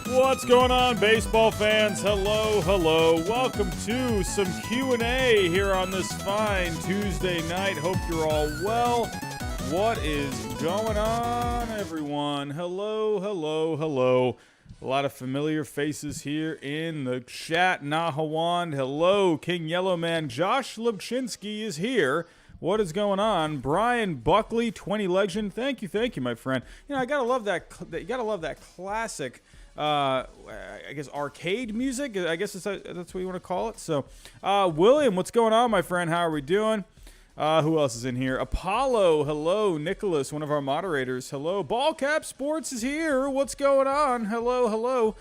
What's going on, baseball fans? Hello, hello. Welcome to some Q&A here on this fine Tuesday night. Hope you're all well. What is going on, everyone? Hello, hello, hello. A lot of familiar faces here in the chat. Nahawand, hello. King Yellowman, Josh Lubchinsky is here. What is going on? Brian Buckley, 20 Legend. Thank you, my friend. You know, I gotta love that. You gotta love that classic. I guess arcade music. I guess that's what you want to call it. So, William, what's going on, my friend? How are we doing? Who else is in here? Apollo, hello. Nicholas, one of our moderators, hello. Ballcap Sports is here. What's going on? Hello, hello.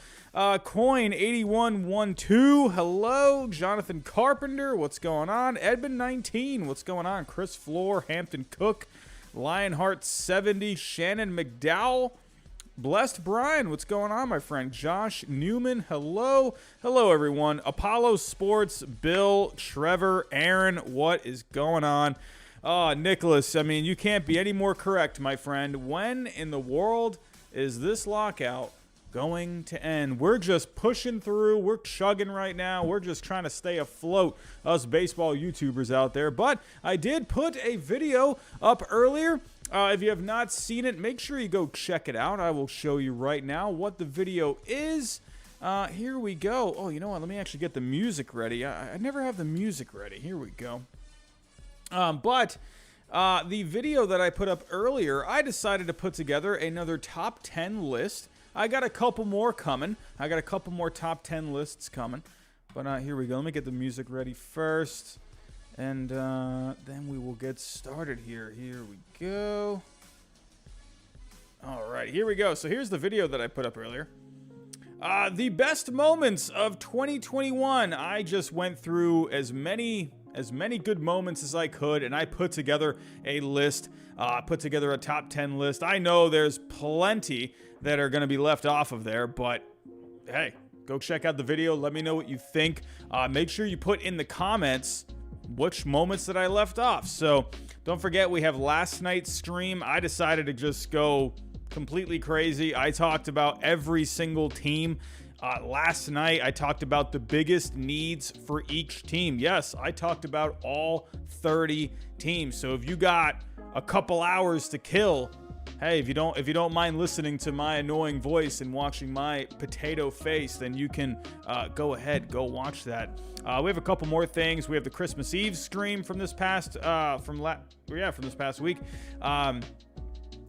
Coin 8112, hello. Jonathan Carpenter, what's going on? Edmund 19, what's going on? Chris Floor, Hampton Cook, Lionheart 70, Shannon McDowell. Blessed Brian, what's going on, my friend? Josh Newman, hello. Hello, everyone. Apollo Sports, Bill, Trevor, Aaron, what is going on? Nicholas, I mean, you can't be any more correct, my friend. When in the world is this lockout going to end? We're just pushing through. We're chugging right now. We're just trying to stay afloat, us baseball YouTubers out there. But I did put a video up earlier. If you have not seen it, make sure you go check it out. I will show you right now what the video is. Here we go. Oh, you know what? Let me actually get the music ready. I never have the music ready. Here we go. But the video that I put up earlier, I decided to put together another top 10 list. I got a couple more coming. I got a couple more top 10 lists coming. But here we go. Let me get the music ready first. And then we will get started here. Here we go. All right, here we go. So here's the video that I put up earlier. The best moments of 2021. I just went through as many good moments as I could, and I put together a list. Put together a top 10 list. I know there's plenty that are going to be left off of there, but hey, go check out the video. Let me know what you think. Make sure you put in the comments which moments that I left off. So don't forget, we have last night's stream. I decided to just go completely crazy. I talked about every single team. Last night, I talked about the biggest needs for each team. Yes, I talked about all 30 teams. So if you got a couple hours to kill, hey, if you don't mind listening to my annoying voice and watching my potato face, then you can go ahead, go watch that. We have a couple more things. We have the Christmas Eve stream from this past from this past week, and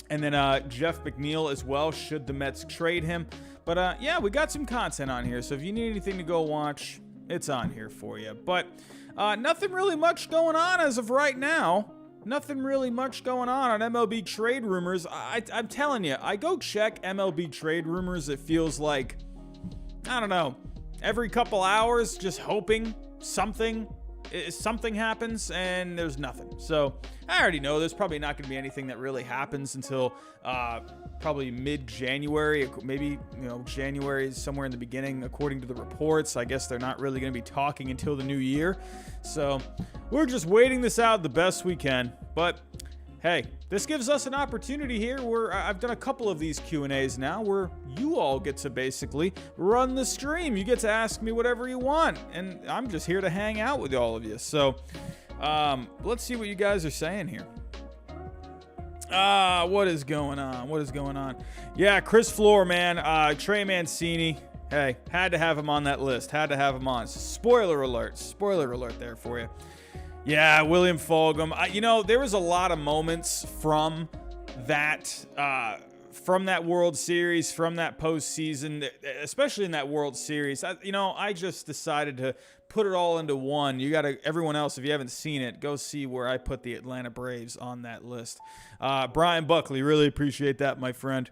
then Jeff McNeil as well. Should the Mets trade him? But yeah, we got some content on here. So if you need anything to go watch, it's on here for you. But nothing really much going on as of right now. Nothing really much going on MLB trade rumors. I'm telling you, I go check MLB trade rumors. It feels like, I don't know, every couple hours, just hoping something happens, and there's nothing. So I already know there's probably not going to be anything that really happens until probably mid-January. Maybe, January is somewhere in the beginning, according to the reports. I guess they're not really going to be talking until the new year. So we're just waiting this out the best we can. But hey, this gives us an opportunity here where I've done a couple of these Q&As now where you all get to basically run the stream. You get to ask me whatever you want, and I'm just here to hang out with all of you. So let's see what you guys are saying here. What is going on? What is going on? Yeah, Chris Floor, man. Trey Mancini. Hey, had to have him on that list. Had to have him on. Spoiler alert. Spoiler alert there for you. Yeah, William Fulgham. There was a lot of moments from that World Series, from that postseason, especially in that World Series. I just decided to put it all into one. You got to, everyone else, if you haven't seen it, go see where I put the Atlanta Braves on that list. Brian Buckley, really appreciate that, my friend.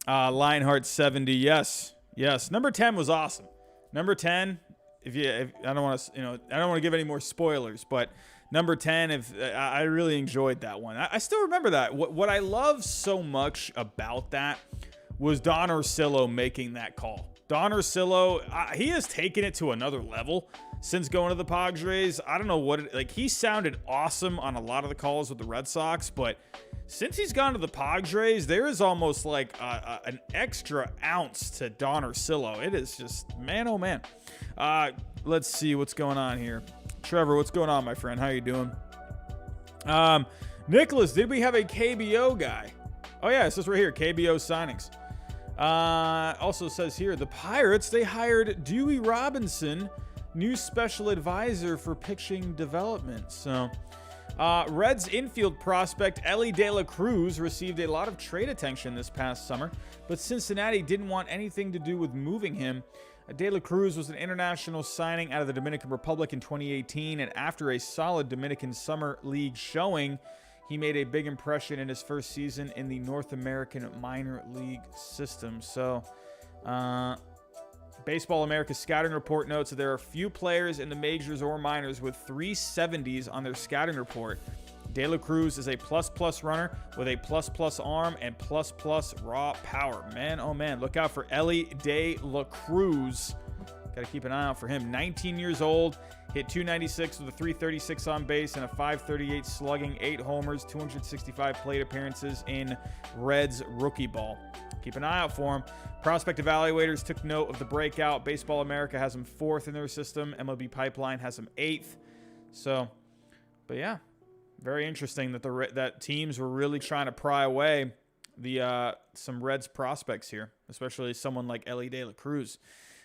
Lionheart 70, yes. Number 10 was awesome. Number 10, if I don't want to give any more spoilers, but number 10, I really enjoyed that one. I still remember that. What I love so much about that was Don Orsillo making that call. Don Orsillo, he has taken it to another level since going to the Padres. I don't know he sounded awesome on a lot of the calls with the Red Sox, but since he's gone to the Padres, there is almost like an extra ounce to Don Orsillo. It is just, man, oh man. Let's see what's going on here. Trevor, what's going on, my friend? How you doing? Nicholas, did we have a KBO guy? Oh yeah, it says right here, KBO signings. Also says here, the Pirates, they hired Dewey Robinson, new special advisor for pitching development. So, Reds infield prospect Elly De La Cruz received a lot of trade attention this past summer, but Cincinnati didn't want anything to do with moving him. De La Cruz was an international signing out of the Dominican Republic in 2018, and after a solid Dominican Summer League showing, he made a big impression in his first season in the North American minor league system. So, Baseball America's scouting report notes that there are few players in the majors or minors with 370s on their scouting report. De La Cruz is a plus-plus runner with a plus-plus arm and plus-plus raw power. Man, oh man, look out for Elly De La Cruz. Got to keep an eye out for him. 19 years old, hit 296 with a 336 on base and a 538 slugging, 8 homers, 265 plate appearances in Reds rookie ball. Keep an eye out for him. Prospect evaluators took note of the breakout. Baseball America has him 4th in their system. MLB Pipeline has him 8th. So, but yeah, very interesting that that teams were really trying to pry away some Reds prospects here, especially someone like Elly De La Cruz.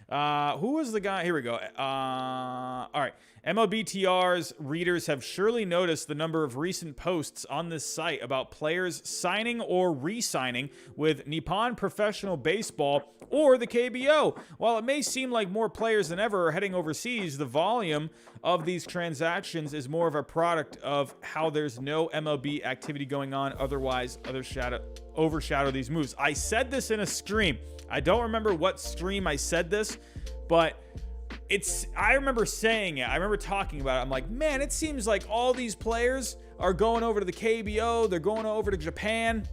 Who was the guy? Here we go. All right. MLBTR's readers have surely noticed the number of recent posts on this site about players signing or re-signing with Nippon Professional Baseball or the KBO. While it may seem like more players than ever are heading overseas, the volume of these transactions is more of a product of how there's no MLB activity going on, otherwise overshadow these moves. I said this in a stream. I don't remember what stream I said this, but I remember saying it. I remember talking about it. I'm like, man, it seems like all these players are going over to the KBO. They're going over to Japan.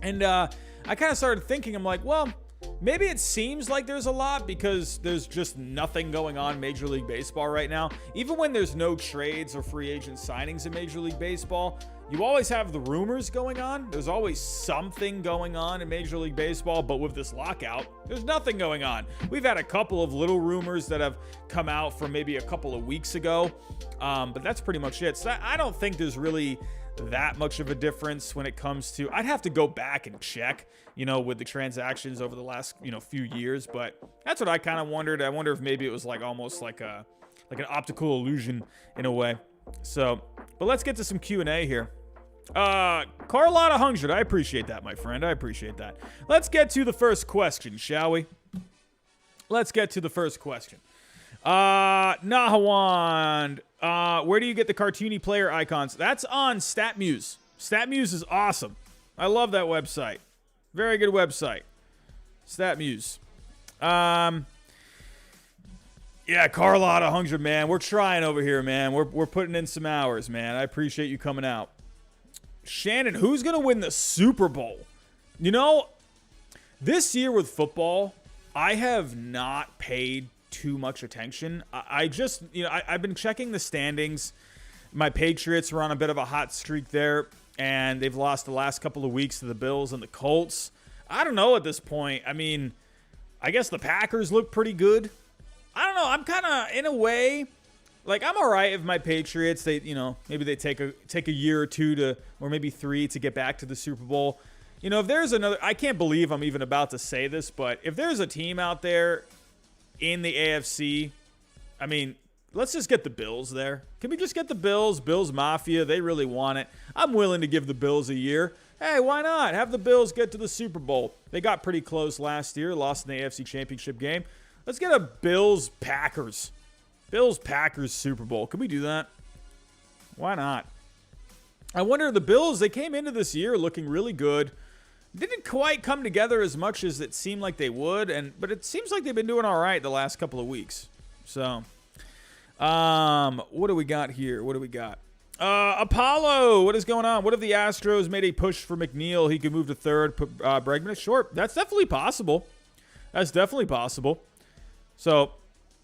And I kind of started thinking, I'm like, well, maybe it seems like there's a lot because there's just nothing going on in Major League Baseball right now. Even when there's no trades or free agent signings in Major League Baseball, you always have the rumors going on. There's always something going on in Major League Baseball, but with this lockout, there's nothing going on. We've had a couple of little rumors that have come out from maybe a couple of weeks ago, but that's pretty much it. So I don't think there's really that much of a difference when it comes to, I'd have to go back and check, with the transactions over the last, few years, but that's what I kind of wondered. I wonder if maybe it was like almost like an optical illusion in a way. So, but let's get to some Q&A here. Carlotta 100, I appreciate that, my friend. I appreciate that. Let's get to the first question, shall we? Let's get to the first question. Nahawand, where do you get the cartoony player icons? That's on StatMuse. StatMuse is awesome. I love that website. Very good website. StatMuse. Yeah, Carlotta 100, man. We're trying over here, man. We're putting in some hours, man. I appreciate you coming out. Shannon, who's going to win the Super Bowl? This year with football, I have not paid too much attention. I've been checking the standings. My Patriots were on a bit of a hot streak there, and they've lost the last couple of weeks to the Bills and the Colts. I don't know at this point. I mean, I guess the Packers look pretty good. I don't know. I'm kind of, in a way, like, I'm all right if my Patriots, maybe they take a year or two or maybe 3 to get back to the Super Bowl. If there's another, I can't believe I'm even about to say this, but if there's a team out there in the AFC, I mean, let's just get the Bills there. Can we just get the Bills? Bills Mafia, they really want it. I'm willing to give the Bills a year. Hey, why not? Have the Bills get to the Super Bowl. They got pretty close last year, lost in the AFC Championship game. Let's get a Bills-Packers Super Bowl. Can we do that? Why not? I wonder, the Bills, they came into this year looking really good. Didn't quite come together as much as it seemed like they would, but it seems like they've been doing all right the last couple of weeks. So, what do we got here? What do we got? Apollo, what is going on? What if the Astros made a push for McNeil? He could move to third, put Bregman at short. That's definitely possible. So,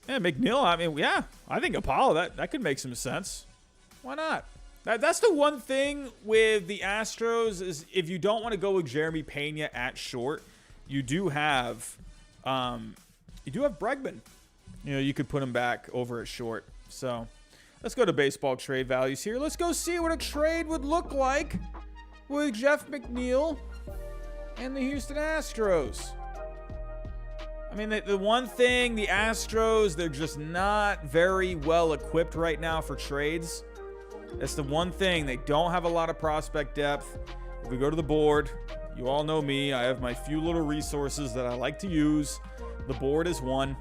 yeah, McNeil, I mean, yeah, I think Apollo, that could make some sense. Why not? That's the one thing with the Astros is if you don't want to go with Jeremy Pena at short, you do have Bregman. You know, you could put him back over at short. So let's go to baseball trade values here. Let's go see what a trade would look like with Jeff McNeil and the Houston Astros. I mean, the one thing, the Astros, they're just not very well equipped right now for trades. That's the one thing. They don't have a lot of prospect depth. If we go to the board, you all know me. I have my few little resources that I like to use. The board is one.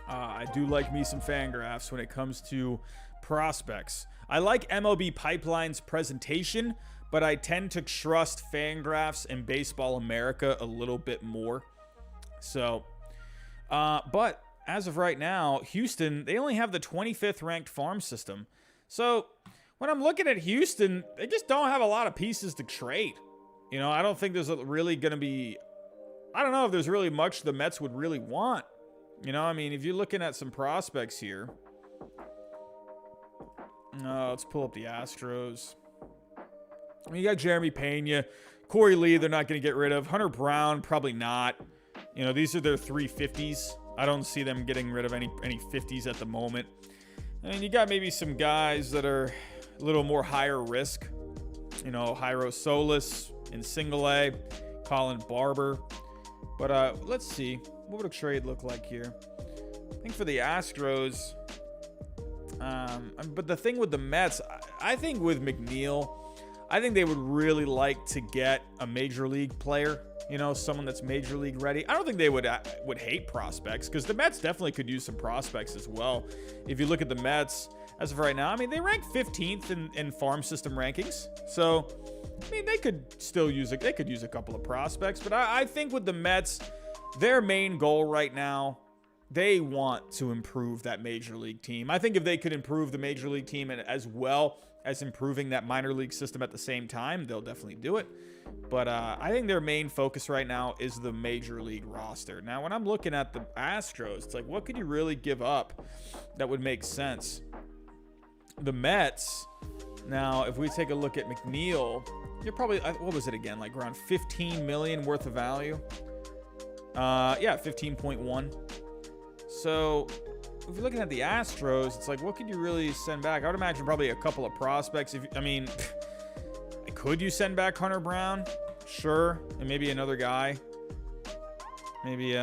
I do like me some Fangraphs when it comes to prospects. I like MLB Pipeline's presentation, but I tend to trust Fangraphs and Baseball America a little bit more. So, but as of right now, Houston, they only have the 25th ranked farm system. So when I'm looking at Houston, they just don't have a lot of pieces to trade. You know, I don't think there's really going to be, I don't know if there's really much the Mets would really want. You know, I mean, if you're looking at some prospects here, let's pull up the Astros. I mean, you got Jeremy Pena, Corey Lee, they're not going to get rid of. Hunter Brown, probably not. You know, these are their 350s. I don't see them getting rid of any 50s at the moment. I mean, you got maybe some guys that are a little more higher risk. You know, Jairo Solis in single A, Colin Barber. But let's see. What would a trade look like here? I think for the Astros, but the thing with the Mets, I think with McNeil, I think they would really like to get a major league player, you know, someone that's major league ready. I don't think they would hate prospects because the Mets definitely could use some prospects as well. If you look at the Mets as of right now, I mean, they rank 15th in farm system rankings. So, I mean, they could still use they could use a couple of prospects, but I think with the Mets, their main goal right now, they want to improve that major league team. I think if they could improve the major league team and as well as improving that minor league system at the same time, they'll definitely do it. But I think their main focus right now is the major league roster. Now, when I'm looking at the Astros, it's like, what could you really give up that would make sense? The Mets, now, if we take a look at McNeil, you're probably, what was it again? Like around $15 million worth of value. Yeah, 15.1. So if you're looking at the Astros, it's like, what could you really send back? I would imagine probably a couple of prospects. Could you send back Hunter Brown? Sure. And maybe another guy. Maybe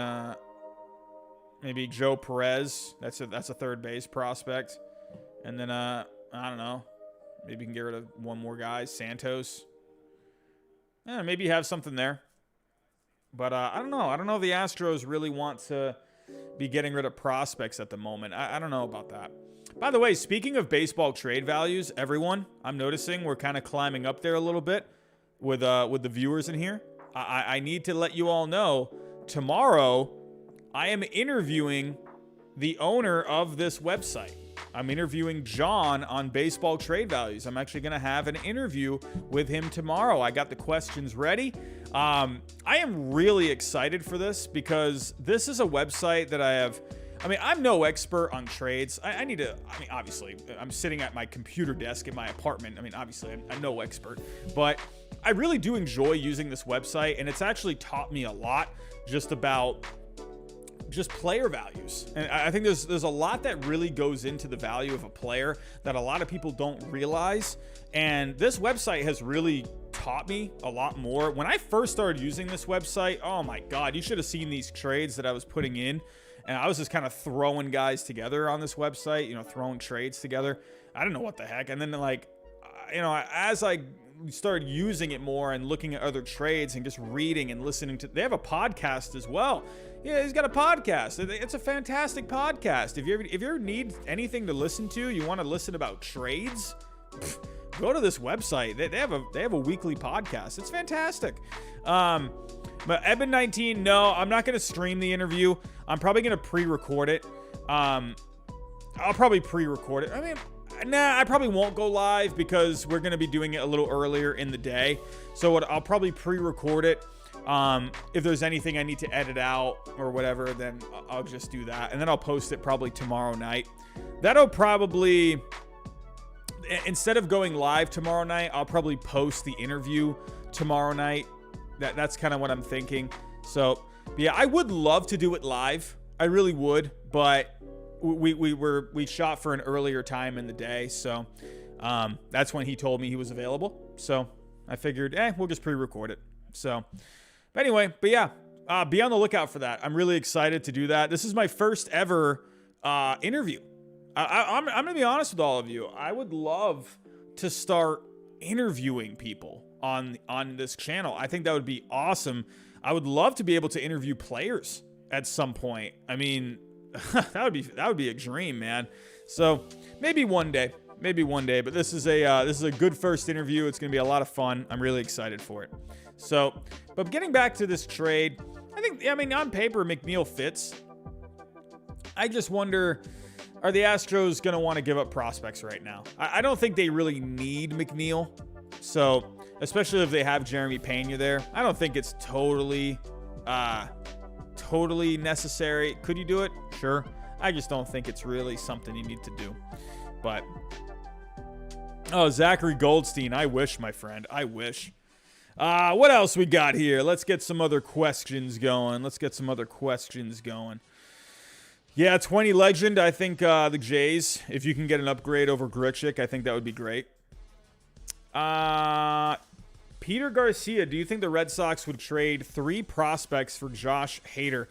Joe Perez. That's a third base prospect. And then I don't know. Maybe you can get rid of one more guy, Santos. Yeah, maybe you have something there. But I don't know. I don't know if the Astros really want to be getting rid of prospects at the moment. I don't know about that. By the way, speaking of baseball trade values, everyone, I'm noticing we're kind of climbing up there a little bit with the viewers in here. I need to let you all know, tomorrow I am interviewing the owner of this website. I'm interviewing John on baseball trade values. I'm actually going to have an interview with him tomorrow. I got the questions ready. I am really excited for this because this is a website that I'm no expert on trades. Obviously, I'm sitting at my computer desk in my apartment. Obviously, I'm no expert, but I really do enjoy using this website, and it's actually taught me a lot just about player values. And I think there's a lot that really goes into the value of a player that a lot of people don't realize. And this website has really taught me a lot more. When I first started using this website, oh my God, you should have seen these trades that I was putting in. And I was just kind of throwing guys together on this website, throwing trades together. I didn't know what the heck. And then as I started using it more and looking at other trades and just reading and listening to, they have a podcast as well. Yeah, he's got a podcast. It's a fantastic podcast. If you ever need anything to listen to, you want to listen about trades, go to this website. They have a weekly podcast. It's fantastic. But Eben 19, no, I'm not going to stream the interview. I'm probably going to pre-record it. I'll probably pre-record it. I probably won't go live because we're going to be doing it a little earlier in the day. So I'll probably pre-record it. If there's anything I need to edit out or whatever, then I'll just do that. And then I'll post it probably tomorrow night. instead of going live tomorrow night, I'll probably post the interview tomorrow night. That's kind of what I'm thinking. So, yeah, I would love to do it live. I really would, but we shot for an earlier time in the day, so that's when he told me he was available. So I figured, we'll just pre-record it. So, but anyway, but yeah, be on the lookout for that. I'm really excited to do that. This is my first ever interview. I'm gonna be honest with all of you. I would love to start interviewing people on this channel. I think that would be awesome. I would love to be able to interview players at some point. I mean, that would be a dream, man. So maybe one day, but this is a good first interview. It's going to be a lot of fun. I'm really excited for it. So, but getting back to this trade, I mean, on paper, McNeil fits. I just wonder, are the Astros going to want to give up prospects right now? I don't think they really need McNeil. So, especially if they have Jeremy Pena there, I don't think it's totally necessary. Could you do it? Sure. I just don't think it's really something you need to do. But, oh, Zachary Goldstein. I wish, my friend. I wish. What else we got here? Let's get some other questions going. Yeah, 20 legend. I think the Jays, if you can get an upgrade over Grichuk, I think that would be great. Peter Garcia, do you think the Red Sox would trade 3 prospects for Josh Hader?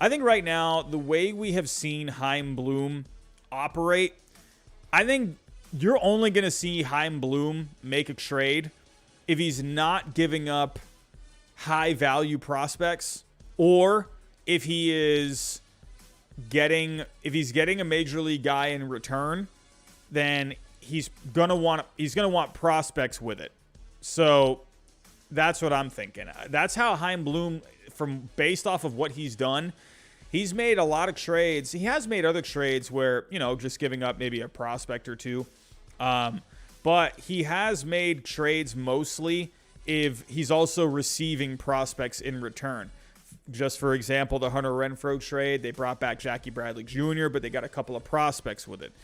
I think right now, the way we have seen Chaim Bloom operate, I think you're only going to see Chaim Bloom make a trade if he's not giving up high-value prospects, or if he's getting a major league guy in return, then he's gonna want prospects with it. So that's what I'm thinking. That's how Chaim Bloom, based off of what he's done, he's made a lot of trades. He has made other trades where, just giving up maybe a prospect or two. But he has made trades mostly if he's also receiving prospects in return. Just for example, the Hunter Renfroe trade, they brought back Jackie Bradley Jr., but they got a couple of prospects with it.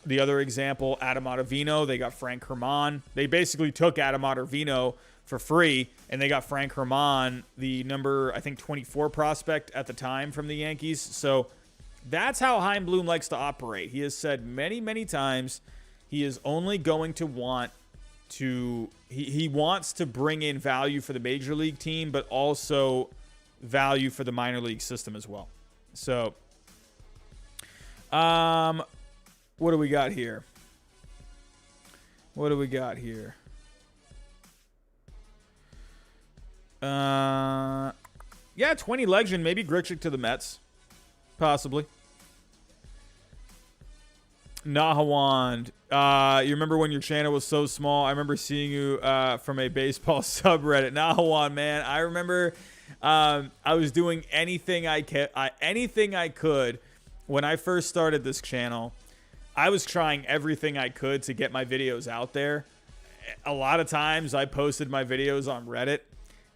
The other example, Adam Ottavino, they got Frank Herman. They basically took Adam Ottavino for free, and they got Frank Herman, the number, I think, 24 prospect at the time from the Yankees. So that's how Chaim Bloom likes to operate. He has said many, many times he is only going to want to, he wants to bring in value for the major league team, but also value for the minor league system as well. So, what do we got here? Yeah, 20 legend, maybe Grichuk to the Mets. Possibly. Nahawand. You remember when your channel was so small? I remember seeing you from a baseball subreddit. Nahawand, man. I remember I was doing anything I could when I first started this channel. I was trying everything I could to get my videos out there. A lot of times I posted my videos on Reddit,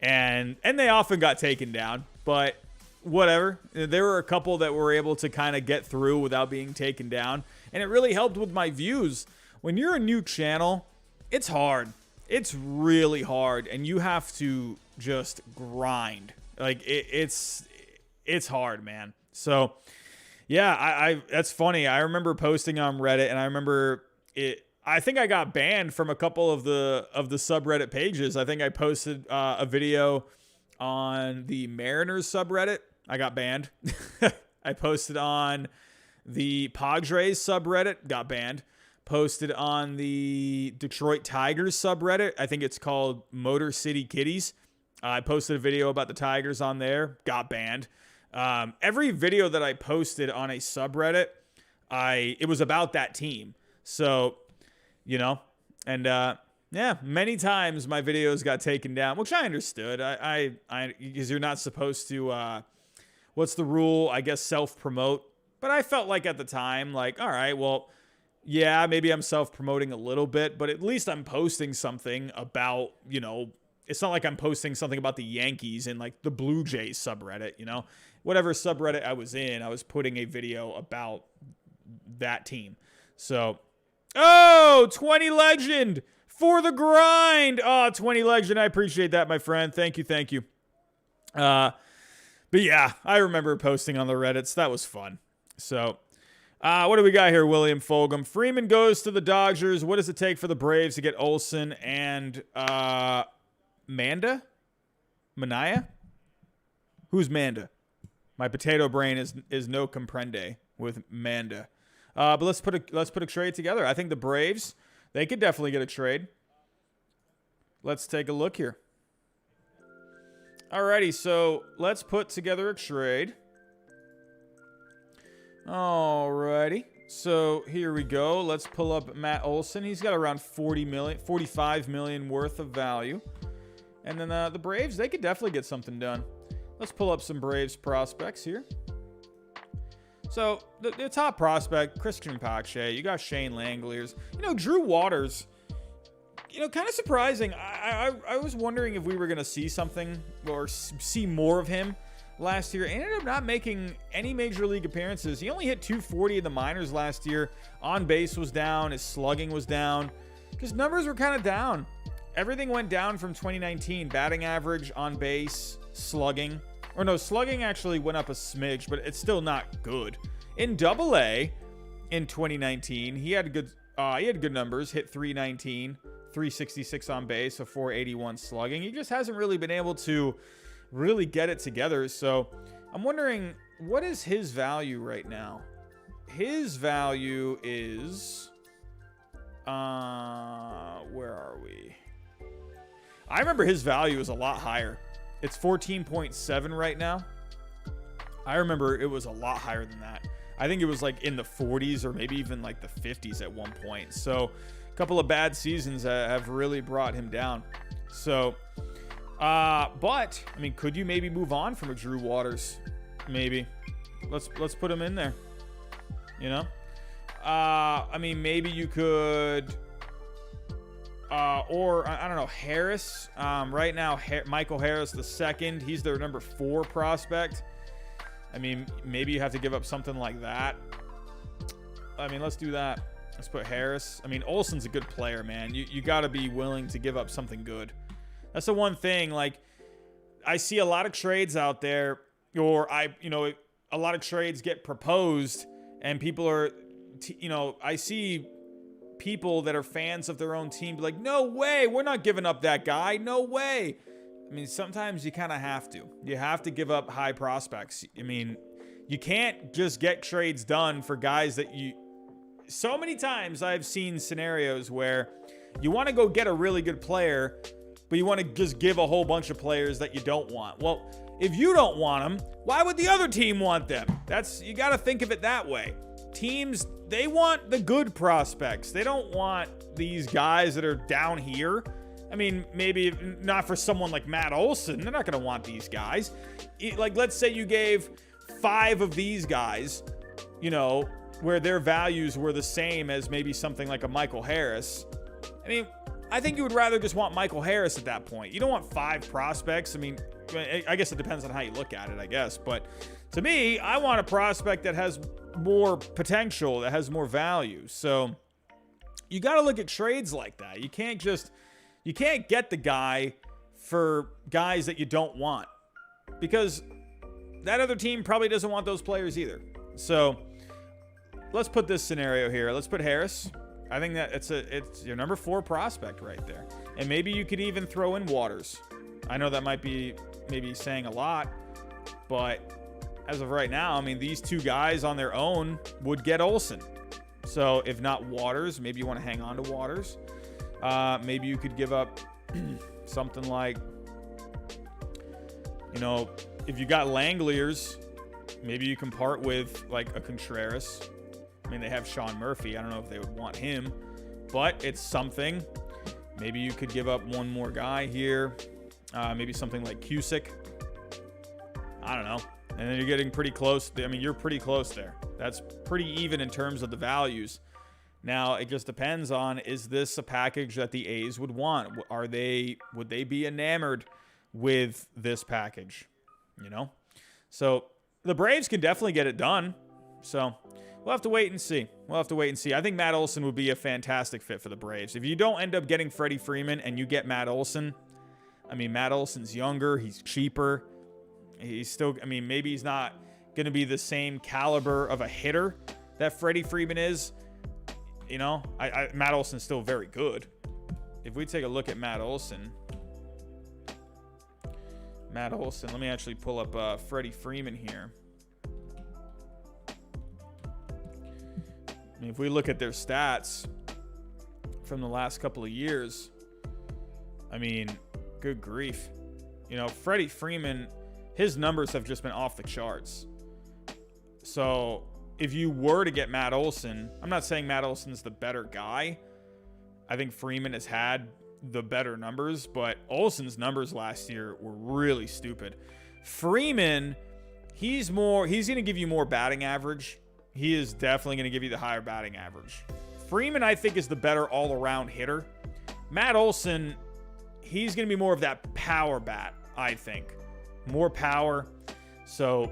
and they often got taken down, but whatever. There were a couple that were able to kind of get through without being taken down, and it really helped with my views. When you're a new channel, it's hard. It's really hard, and you have to just grind. Like, it's hard, man. So, yeah, I that's funny. I remember posting on Reddit, and I remember it. I think I got banned from a couple of the subreddit pages. I think I posted a video on the Mariners subreddit. I got banned. I posted on the Padres subreddit. Got banned. Posted on the Detroit Tigers subreddit. I think it's called Motor City Kitties. I posted a video about the Tigers on there. Got banned. Every video that I posted on a subreddit, it was about that team. So, and yeah, many times my videos got taken down, which I understood. Because you're not supposed to, what's the rule? I guess self-promote. But I felt like at the time, like, all right, well, yeah, maybe I'm self-promoting a little bit, but at least I'm posting something about, it's not like I'm posting something about the Yankees in like the Blue Jays subreddit, whatever subreddit I was in, I was putting a video about that team. So, Oh, 20 legend for the grind. Oh, 20 legend. I appreciate that, my friend. Thank you. Thank you. But yeah, I remember posting on the Reddits. That was fun. So, what do we got here, William Fulgham? Freeman goes to the Dodgers. What does it take for the Braves to get Olsen and Manda? Mania? Who's Manda? My potato brain is no comprende with Manda. But let's put a trade together. I think the Braves, they could definitely get a trade. Let's take a look here. Alrighty, so let's put together a trade. Alrighty. So here we go. Let's pull up Matt Olson. He's got around 45 million worth of value. And then the Braves, they could definitely get something done. Let's pull up some Braves prospects here. So the top prospect, Christian Pache. You got Shane Langeliers. You know, Drew Waters. You know, kind of surprising. I was wondering if we were going to see something or see more of him last year. He ended up not making any major league appearances. He only hit 240 in the minors last year. On base was down. His slugging was down. His numbers were kind of down. Everything went down from 2019. Batting average, on base, slugging. Or no, slugging actually went up a smidge, but it's still not good. In Double-A in 2019, he had good numbers. Hit 319. 366 on base, a 481 slugging. He just hasn't really been able to really get it together. So I'm wondering, what is his value right now? His value is, where are we? I remember his value is a lot higher. It's 14.7 right now. I remember it was a lot higher than that. I think it was like in the 40s or maybe even like the 50s at one point. So couple of bad seasons have really brought him down. So, but I mean, could you maybe move on from a Drew Waters? Maybe. Let's put him in there. You know, I mean, maybe you could, or I don't know, Harris. Right now, Michael Harris II. He's their number 4 prospect. I mean, maybe you have to give up something like that. I mean, let's do that. Let's put Harris. I mean, Olsen's a good player, man. You got to be willing to give up something good. That's the one thing. Like, I see a lot of trades out there, or a lot of trades get proposed, and people are, I see people that are fans of their own team be like, no way, we're not giving up that guy. No way. I mean, sometimes you kind of have to. You have to give up high prospects. I mean, you can't just get trades done for guys that you... So many times I've seen scenarios where you want to go get a really good player, but you want to just give a whole bunch of players that you don't want. Well, if you don't want them, why would the other team want them? You got to think of it that way. Teams, they want the good prospects. They don't want these guys that are down here. I mean, maybe not for someone like Matt Olson. They're not going to want these guys. Like, let's say you gave 5 of these guys, where their values were the same as maybe something like a Michael Harris. I mean, I think you would rather just want Michael Harris at that point. You don't want 5 prospects. I mean, I guess it depends on how you look at it, I guess. But to me, I want a prospect that has more potential, that has more value. So you got to look at trades like that. You can't get the guy for guys that you don't want, because that other team probably doesn't want those players either. So let's put this scenario here. Let's put Harris. I think that it's your number 4 prospect right there. And maybe you could even throw in Waters. I know that might be maybe saying a lot, but as of right now, I mean, these 2 guys on their own would get Olsen. So if not Waters, maybe you want to hang on to Waters. Maybe you could give up something like, if you got Langeliers, maybe you can part with like a Contreras. I mean, they have Sean Murphy. I don't know if they would want him, but it's something. Maybe you could give up one more guy here. Maybe something like Cusick. I don't know. And then you're getting pretty close. I mean, you're pretty close there. That's pretty even in terms of the values. Now, it just depends on, is this a package that the A's would want? Would they be enamored with this package? So the Braves can definitely get it done. So We'll have to wait and see. I think Matt Olson would be a fantastic fit for the Braves. If you don't end up getting Freddie Freeman and you get Matt Olson, I mean, Matt Olson's younger. He's cheaper. He's still, I mean, maybe he's not going to be the same caliber of a hitter that Freddie Freeman is. You know, Matt Olson's still very good. If we take a look at Matt Olson, let me actually pull up Freddie Freeman here. I mean, if we look at their stats from the last couple of years, I mean, good grief. You know, Freddie Freeman, his numbers have just been off the charts. So if you were to get Matt Olson, I'm not saying Matt Olson's the better guy. I think Freeman has had the better numbers, but Olson's numbers last year were really stupid. Freeman, he's going to give you more batting average. He is definitely going to give you the higher batting average. Freeman, I think, is the better all-around hitter. Matt Olson, he's going to be more of that power bat, I think. More power. So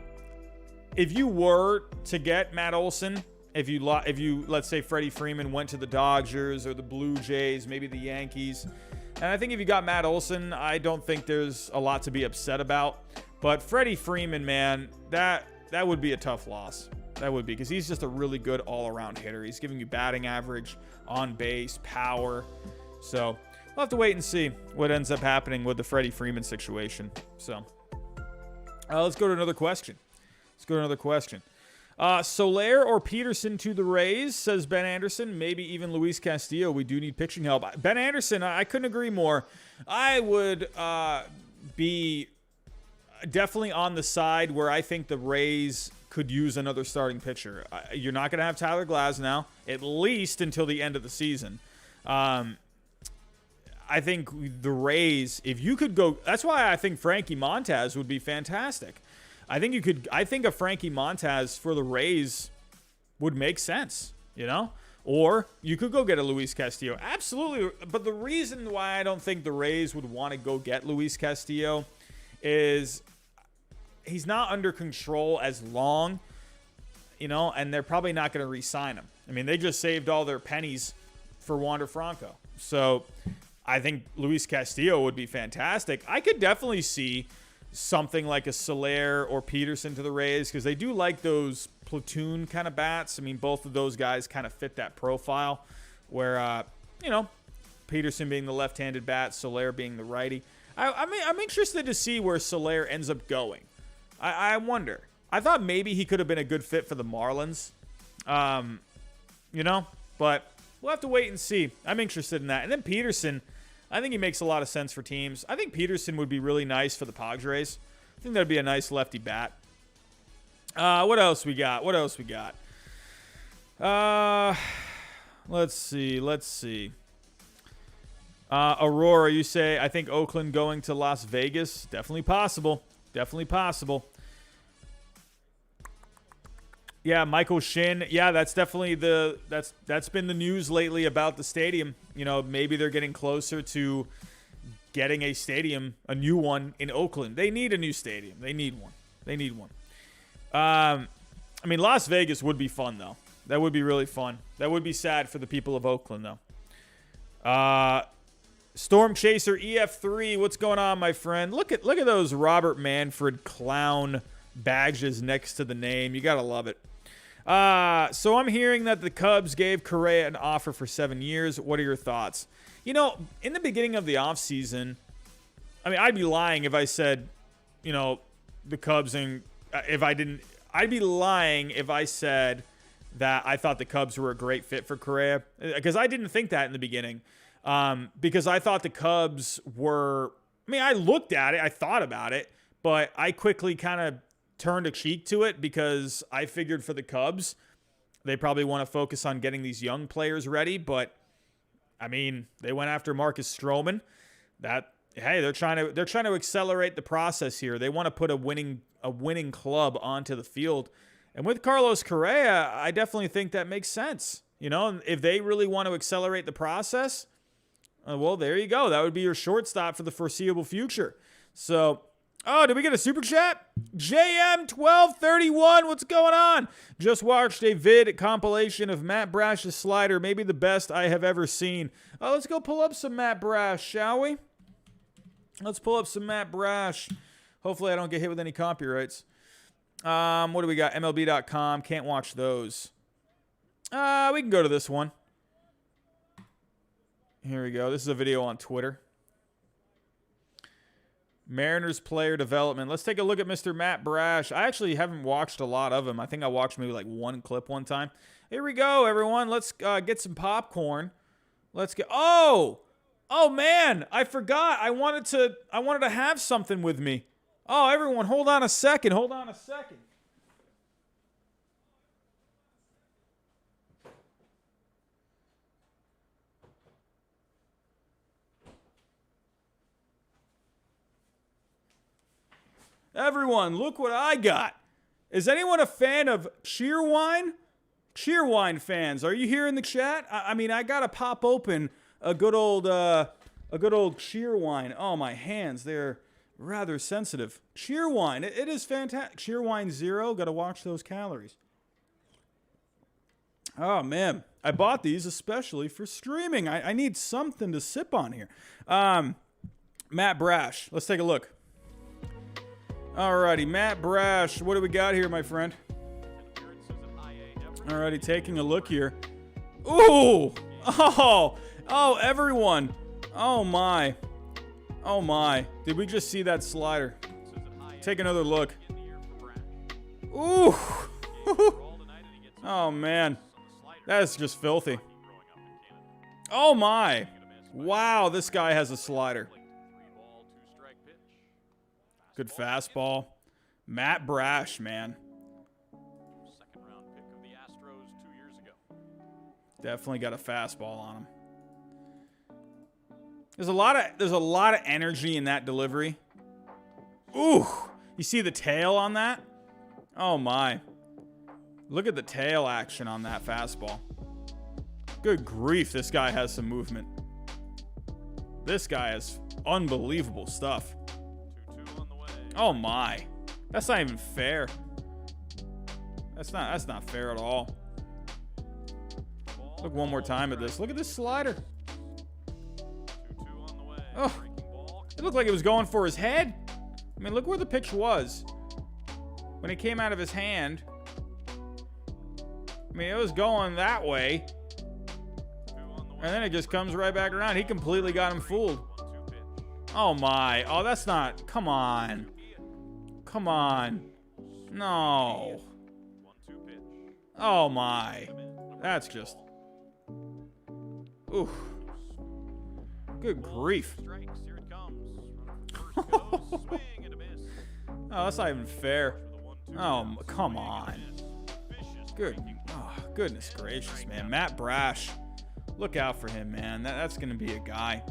if you were to get Matt Olson, if you let's say Freddie Freeman went to the Dodgers or the Blue Jays, maybe the Yankees, and I think if you got Matt Olson, I don't think there's a lot to be upset about. But Freddie Freeman, man, that would be a tough loss. That would be, because he's just a really good all-around hitter. He's giving you batting average, on base, power. So we'll have to wait and see what ends up happening with the Freddie Freeman situation. So let's go to another question. Soler or Peterson to the Rays, says Ben Anderson. Maybe even Luis Castillo. We do need pitching help. Ben Anderson, I couldn't agree more. I would be definitely on the side where I think the Rays could use another starting pitcher. You're not going to have Tyler Glasnow, at least until the end of the season. I think the Rays, if you could go, that's why I think Frankie Montas would be fantastic. I think a Frankie Montas for the Rays would make sense, you know? Or you could go get a Luis Castillo. Absolutely. But the reason why I don't think the Rays would want to go get Luis Castillo is he's not under control as long, you know, and they're probably not going to re-sign him. I mean, they just saved all their pennies for Wander Franco. So I think Luis Castillo would be fantastic. I could definitely see something like a Soler or Peterson to the Rays, because they do like those platoon kind of bats. I mean, both of those guys kind of fit that profile where, you know, Peterson being the left-handed bat, Soler being the righty. I'm interested to see where Soler ends up going. I wonder. I thought maybe he could have been a good fit for the Marlins, you know, but we'll have to wait and see. I'm interested in that. And then Peterson, I think he makes a lot of sense for teams. I think Peterson would be really nice for the Padres. I think that'd be a nice lefty bat. What else we got? Let's see. Aurora, you say, I think Oakland going to Las Vegas. Definitely possible. Yeah, Michael Shin. Yeah, that's definitely that's been the news lately about the stadium. You know, maybe they're getting closer to getting a stadium, a new one in Oakland. They need a new stadium. They need one. I mean, Las Vegas would be fun though. That would be really fun. That would be sad for the people of Oakland though. Storm Chaser EF3, what's going on, my friend? Look at those Robert Manfred clown badges next to the name. You gotta love it. So I'm hearing that the Cubs gave Correa an offer for 7 years. What are your thoughts? You know, in the beginning of the offseason, I mean, I'd be lying if I said, you know, the Cubs, and I'd be lying if I said that I thought the Cubs were a great fit for Correa, because I didn't think that in the beginning. Because I thought the Cubs were, I mean, I looked at it, I thought about it, but I quickly kind of turned a cheek to it, because I figured for the Cubs, they probably want to focus on getting these young players ready. But I mean, they went after Marcus Stroman. They're trying to accelerate the process here. They want to put a winning club onto the field. And with Carlos Correa, I definitely think that makes sense. You know, if they really want to accelerate the process, well, there you go. That would be your shortstop for the foreseeable future. So Oh, did we get a super chat? JM1231, what's going on? Just watched a vid compilation of Matt Brash's slider, maybe the best I have ever seen. Oh, let's go pull up some Matt Brash, shall we? Let's pull up some Matt Brash. Hopefully I don't get hit with any copyrights. What do we got? MLB.com. Can't watch those. We can go to this one. Here we go. This is a video on Twitter. Mariners player development. Let's take a look at Mr. Matt Brash. I actually haven't watched a lot of him. I think I watched maybe like one clip one time. Here we go, everyone. Let's get some popcorn. Let's get. Oh man, I forgot. I wanted to have something with me. Oh, everyone, hold on a second. Hold on a second. Everyone, look what I got. Is anyone a fan of Cheerwine? Cheerwine fans, are you here in the chat? I mean, I gotta pop open a good old Cheerwine. Oh, my hands, they're rather sensitive. Cheerwine, it is fantastic. Cheerwine Zero, gotta watch those calories. Oh, man, I bought these especially for streaming. I need something to sip on here. Matt Brash, let's take a look. Alrighty, Matt Brash. What do we got here, my friend? Alrighty, taking a look here. Ooh! Oh, everyone. Oh, my. Oh, my. Did we just see that slider? Take another look. Ooh! Oh, man. That is just filthy. Oh, my. Wow, this guy has a slider. Good fastball. Matt Brash, man. Second round pick of the Astros 2 years ago. Definitely got a fastball on him. There's a lot of energy in that delivery. Ooh, you see the tail on that? Oh my. Look at the tail action on that fastball. Good grief, this guy has some movement. This guy has unbelievable stuff. Oh my. That's not even fair. That's not fair at all. Look one more time at this. Look at this slider. Oh. It looked like it was going for his head. I mean, look where the pitch was. When it came out of his hand. I mean, it was going that way. And then it just comes right back around. He completely got him fooled. Oh my. Oh, that's not. Come on. Come on. No. Oh my. That's just. Oof. Good grief. Oh, that's not even fair. Oh, come on. Good. Oh, goodness gracious, man. Matt Brash. Look out for him, man. That's going to be a guy.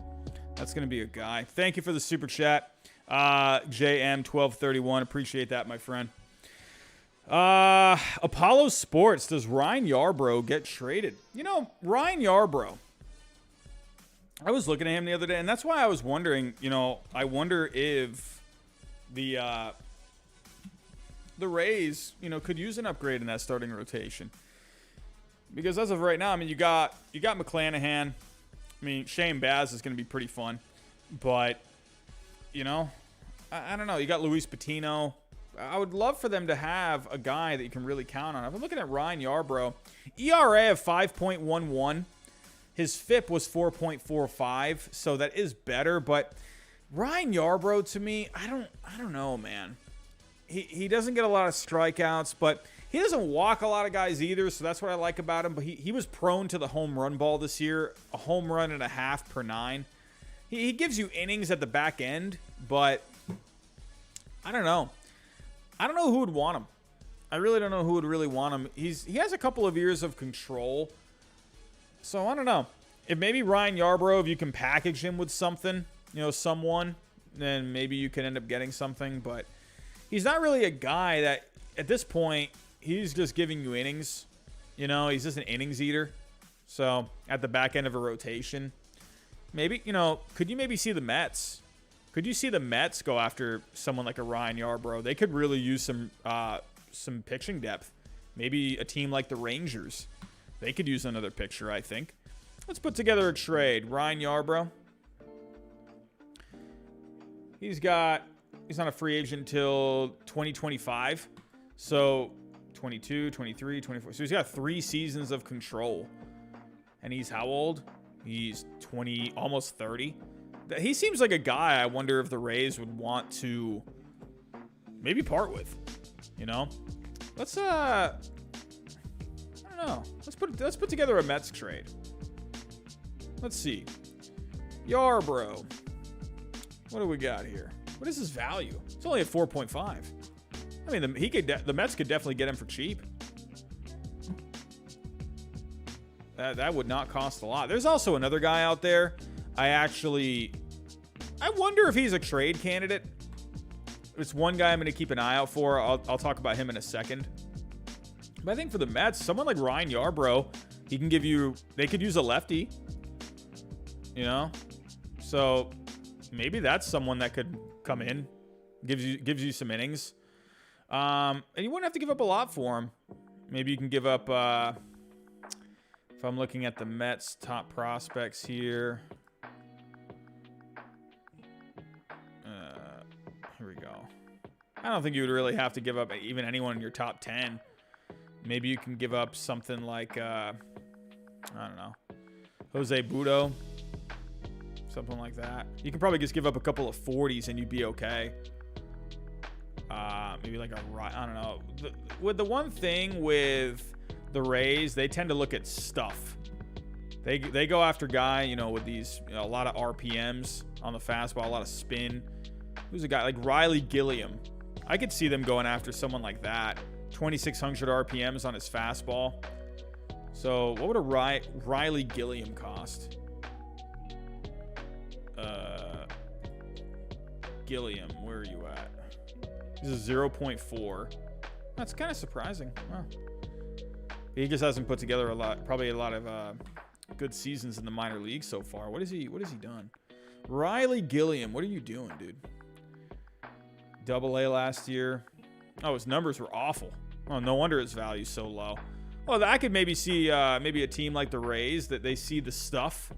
That's going to be a guy. Thank you for the super chat. JM1231. Appreciate that, my friend. Apollo Sports. Does Ryan Yarbrough get traded? You know, Ryan Yarbrough. I was looking at him the other day, and that's why I was wondering, you know, I wonder if the Rays, you know, could use an upgrade in that starting rotation. Because as of right now, I mean, you got McClanahan. I mean, Shane Baz is going to be pretty fun. But, you know, I don't know. You got Luis Patino. I would love for them to have a guy that you can really count on. I've been looking at Ryan Yarbrough. ERA of 5.11. His FIP was 4.45, so that is better. But Ryan Yarbrough, to me, I don't know, man. He doesn't get a lot of strikeouts, but he doesn't walk a lot of guys either, so that's what I like about him. But he was prone to the home run ball this year, a home run and a half per 9. He gives you innings at the back end, but I don't know. I don't know who would want him. I really don't know who would really want him. He has a couple of years of control. So I don't know. If maybe Ryan Yarbrough, if you can package him with something, you know, someone, then maybe you can end up getting something. But he's not really a guy that, at this point, he's just giving you innings. You know, he's just an innings eater. So at the back end of a rotation, maybe, you know, could you maybe see the Mets Could you see the Mets go after someone like a Ryan Yarbrough? They could really use some pitching depth. Maybe a team like the Rangers. They could use another pitcher, I think. Let's put together a trade. Ryan Yarbrough. He's not a free agent until 2025. So 22, 23, 24. So he's got 3 seasons of control. And he's how old? He's 20, almost 30. He seems like a guy I wonder if the Rays would want to maybe part with. You know? Let's I don't know. Let's put together a Mets trade. Let's see. Yarbrough. What do we got here? What is his value? It's only at 4.5. I mean, the Mets could definitely get him for cheap. That would not cost a lot. There's also another guy out there. I wonder if he's a trade candidate. It's one guy I'm going to keep an eye out for. I'll talk about him in a second. But I think for the Mets, someone like Ryan Yarbrough, he can give you. They could use a lefty. You know, so maybe that's someone that could come in, gives you some innings. And you wouldn't have to give up a lot for him. Maybe you can give up. If I'm looking at the Mets' top prospects here. Here we go. I don't think you would really have to give up even anyone in your top 10. Maybe you can give up something like, I don't know, Jose Budo. Something like that. You can probably just give up a couple of 40s and you'd be okay. Maybe like I don't know. The one thing with the Rays, they tend to look at stuff. They go after guy, you know, with these, you know, a lot of RPMs on the fastball, a lot of spin. Who's a guy like Riley Gilliam? I could see them going after someone like that. 2,600 RPMs on his fastball. So what would a Riley Gilliam cost? Gilliam, where are you at? This is 0.4. That's kind of surprising. Wow. He just hasn't put together probably a lot of good seasons in the minor leagues so far. What has he done? Riley Gilliam, what are you doing, dude? Double-A last year. Oh, his numbers were awful. Oh, no wonder his value's so low. Well, I could maybe see maybe a team like the Rays that they see the stuff,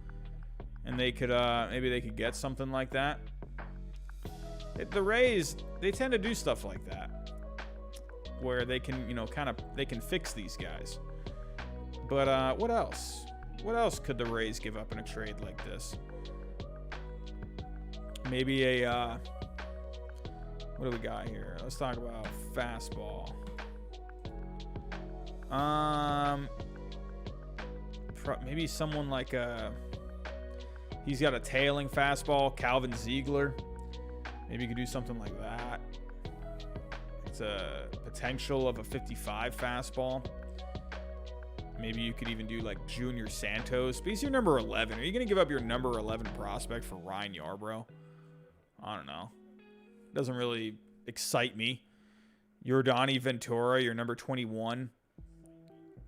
and they could maybe they could get something like that. The Rays, they tend to do stuff like that, where they can, you know, they can fix these guys. But what else? What else could the Rays give up in a trade like this? Maybe a what do we got here? Let's talk about fastball. Maybe someone like he's got a tailing fastball, Calvin Ziegler. Maybe you could do something like that. It's a potential of a 55 fastball. Maybe you could even do like Junior Santos. But he's your number 11. Are you going to give up your number 11 prospect for Ryan Yarbrough? I don't know. Doesn't really excite me. Yordani Ventura, your number 21.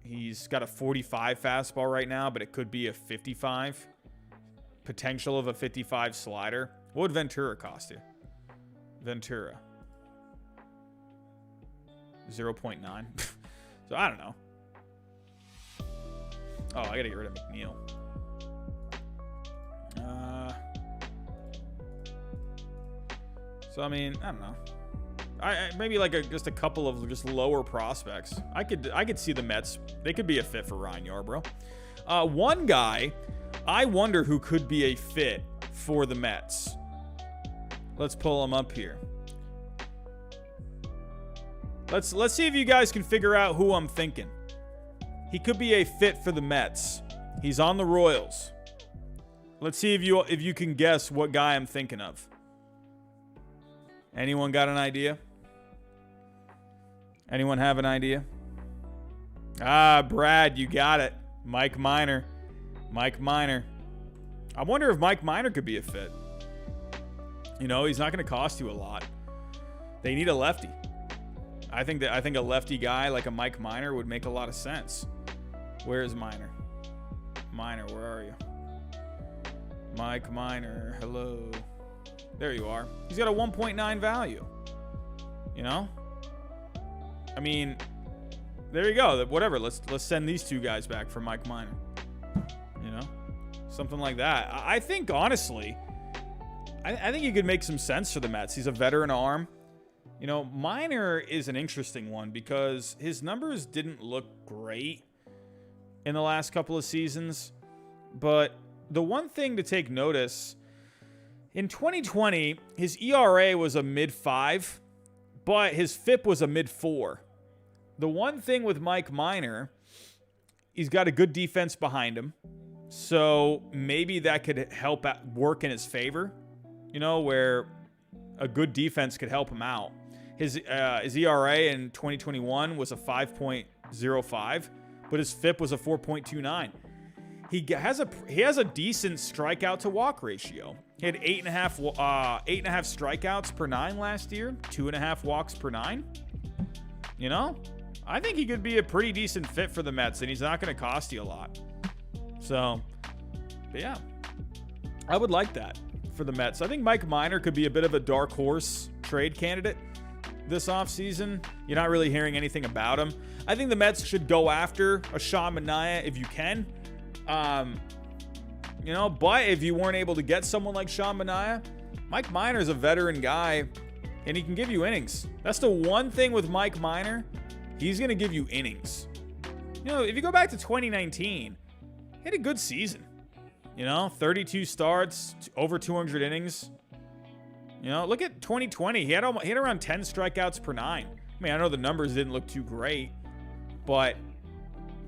He's got a 45 fastball right now, but it could be a 55. Potential of a 55 slider. What would Ventura cost you? Ventura. 0.9. So I don't know. Oh, I got to get rid of McNeil. So I mean, I don't know. I maybe like just a couple of just lower prospects. I could see the Mets. They could be a fit for Ryan Yarbrough. One guy, I wonder who could be a fit for the Mets. Let's pull him up here. Let's see if you guys can figure out who I'm thinking. He could be a fit for the Mets. He's on the Royals. Let's see if you can guess what guy I'm thinking of. Anyone got an idea? Anyone have an idea? Brad, you got it. Mike Minor. Mike Minor. I wonder if Mike Minor could be a fit. You know, he's not going to cost you a lot. They need a lefty. I think a lefty guy like a Mike Minor would make a lot of sense. Where is Minor? Minor, where are you? Mike Minor, hello. There you are. He's got a 1.9 value. You know? I mean, there you go. Whatever. Let's send these two guys back for Mike Minor. You know? Something like that. I think, honestly, I think he could make some sense for the Mets. He's a veteran arm. You know, Minor is an interesting one because his numbers didn't look great in the last couple of seasons. But the one thing to take notice, in 2020, his ERA was a mid-5, but his FIP was a mid-4. The one thing with Mike Minor, he's got a good defense behind him. So maybe that could help work in his favor, you know, where a good defense could help him out. His ERA in 2021 was a 5.05, but his FIP was a 4.29. He has a decent strikeout to walk ratio. He had 8.5 strikeouts per 9 last year, 2.5 walks per 9. You know, I think he could be a pretty decent fit for the Mets, and he's not going to cost you a lot. So, but yeah, I would like that for the Mets. I think Mike Minor could be a bit of a dark horse trade candidate this offseason. You're not really hearing anything about him. I think the Mets should go after a Sean Manaea if you can. You know, but if you weren't able to get someone like Sean Manaea, Mike Minor is a veteran guy, and he can give you innings. That's the one thing with Mike Minor. He's going to give you innings. You know, if you go back to 2019, he had a good season. You know, 32 starts, over 200 innings. You know, look at 2020. He had around 10 strikeouts per 9. I mean, I know the numbers didn't look too great, but,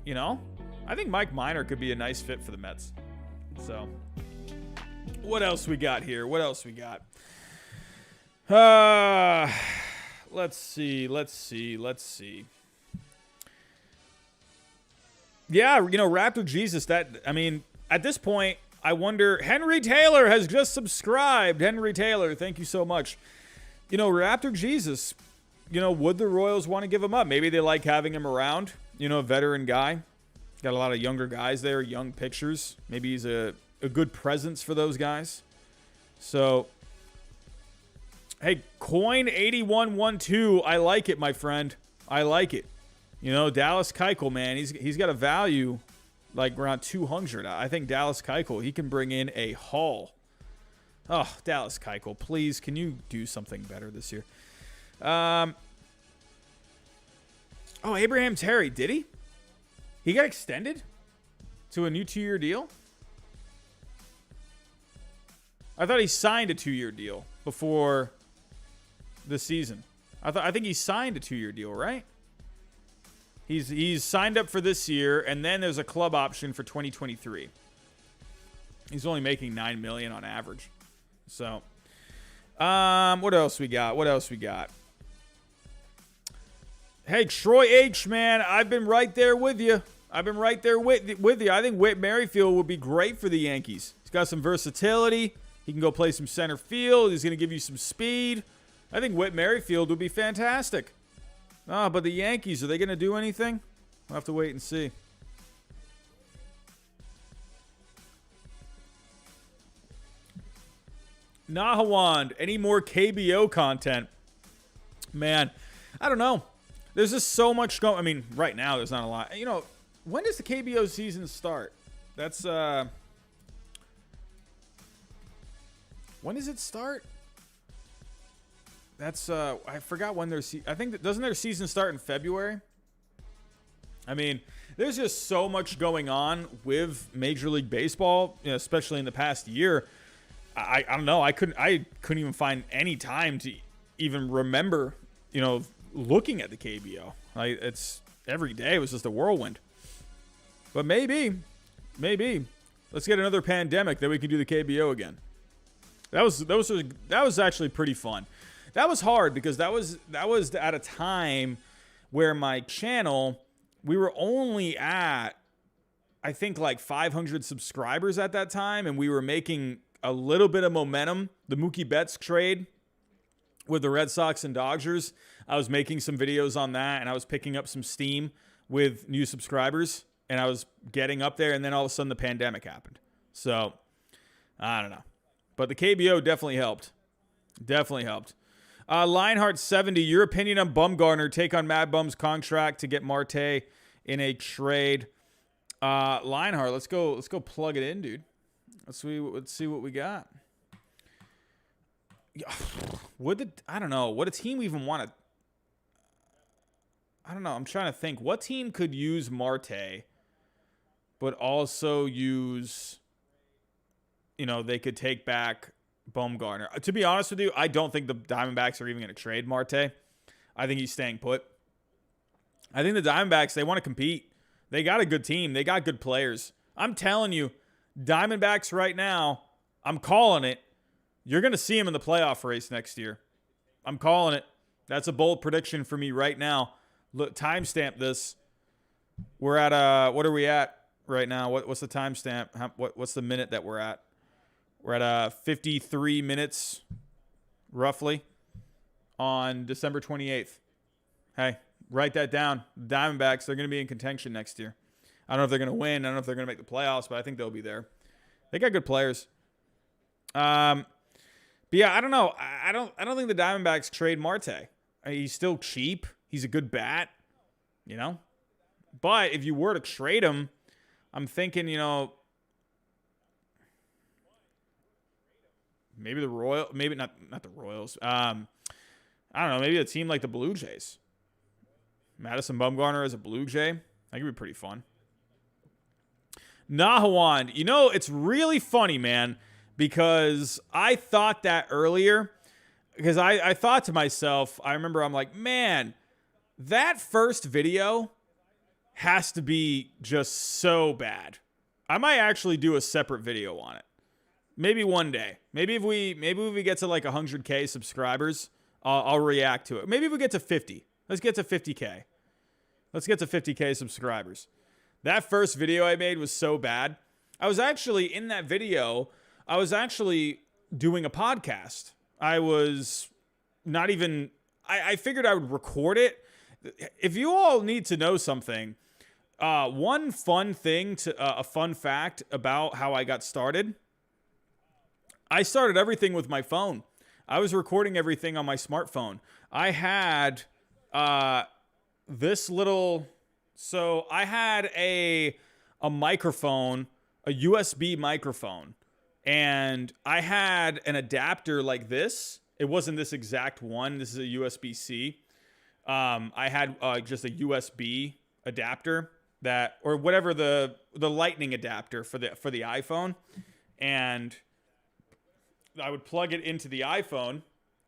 you know, I think Mike Minor could be a nice fit for the Mets. So, what else we got here? Let's see. Yeah, you know, Raptor Jesus, at this point, I wonder, Henry Taylor has just subscribed. Henry Taylor, thank you so much. You know, Raptor Jesus, you know, would the Royals want to give him up? Maybe they like having him around, you know, a veteran guy. Got a lot of younger guys there, young pitchers. Maybe he's a good presence for those guys. So, hey, Coin8112, I like it, my friend. I like it. You know, Dallas Keuchel, man, he's got a value like around 200. I think Dallas Keuchel, he can bring in a haul. Oh, Dallas Keuchel, please, can you do something better this year? Oh, Abraham Terry, did he? He got extended to a new 2-year deal? I thought he signed a 2-year deal before the season. I think he signed a 2-year deal, right? He's signed up for this year, and then there's a club option for 2023. He's only making $9 million on average. So, what else we got? Hey, Troy H, man, I've been right there with you. I think Whit Merrifield would be great for the Yankees. He's got some versatility. He can go play some center field. He's going to give you some speed. I think Whit Merrifield would be fantastic. But the Yankees, are they going to do anything? We'll have to wait and see. Nahawand, any more KBO content? Man, I don't know. There's just so much going. I mean, right now there's not a lot. You know, when does the KBO season start? That's when does it start? That's I forgot when their I think doesn't their season start in February? I mean, there's just so much going on with Major League Baseball, you know, especially in the past year. I don't know. I couldn't even find any time to even remember, you know, looking at the KBO. It's every day was just a whirlwind. But maybe let's get another pandemic that we can do the KBO again. That was actually pretty fun. That was hard because that was at a time where my channel, we were only at, I think, like 500 subscribers at that time, and we were making a little bit of momentum. The Mookie Betts trade with the Red Sox and Dodgers, I was making some videos on that, and I was picking up some steam with new subscribers, and I was getting up there, and then all of a sudden the pandemic happened. So, I don't know. But the KBO definitely helped. Definitely helped. Lionheart 70, your opinion on Bumgarner take on Mad Bum's contract to get Marte in a trade. Lionheart, let's go plug it in, dude. Let's see what we got. I don't know. Would a team even want to? I don't know. I'm trying to think. What team could use Marte, but also use, they could take back Bumgarner. To be honest with you, I don't think the Diamondbacks are even going to trade Marte. I think he's staying put. I think the Diamondbacks, they want to compete. They got a good team. They got good players. I'm telling you, Diamondbacks right now, I'm calling it. You're going to see him in the playoff race next year. I'm calling it. That's a bold prediction for me right now. Look, timestamp this. We're at what are we at right now? What's the timestamp? What's the minute that we're at? We're at 53 minutes, roughly, on December 28th. Hey, write that down. The Diamondbacks, they're going to be in contention next year. I don't know if they're going to win. I don't know if they're going to make the playoffs, but I think they'll be there. They got good players. But yeah, I don't know. I don't think the Diamondbacks trade Marte. He's still cheap. He's a good bat, But if you were to trade him, I'm thinking, maybe the Royals, maybe not the Royals. I don't know, maybe a team like the Blue Jays. Madison Bumgarner as a Blue Jay. That could be pretty fun. Nahawan, it's really funny, man, because I thought that earlier. Because I thought to myself, I remember I'm like, man, that first video has to be just so bad. I might actually do a separate video on it. Maybe one day. Maybe if we get to like 100K subscribers, I'll react to it. Maybe if we get to 50. Let's get to 50K. Let's get to 50K subscribers. That first video I made was so bad. I was actually in that video. I was actually doing a podcast. I was not even. I figured I would record it. If you all need to know something, one fun thing a fun fact about how I got started. I started everything with my phone. I was recording everything on my smartphone. I had this little. So I had a microphone, a USB microphone, and I had an adapter like this. It wasn't this exact one. This is a USB-C. I had just a USB adapter or whatever the lightning adapter for the iPhone, and I would plug it into the iPhone,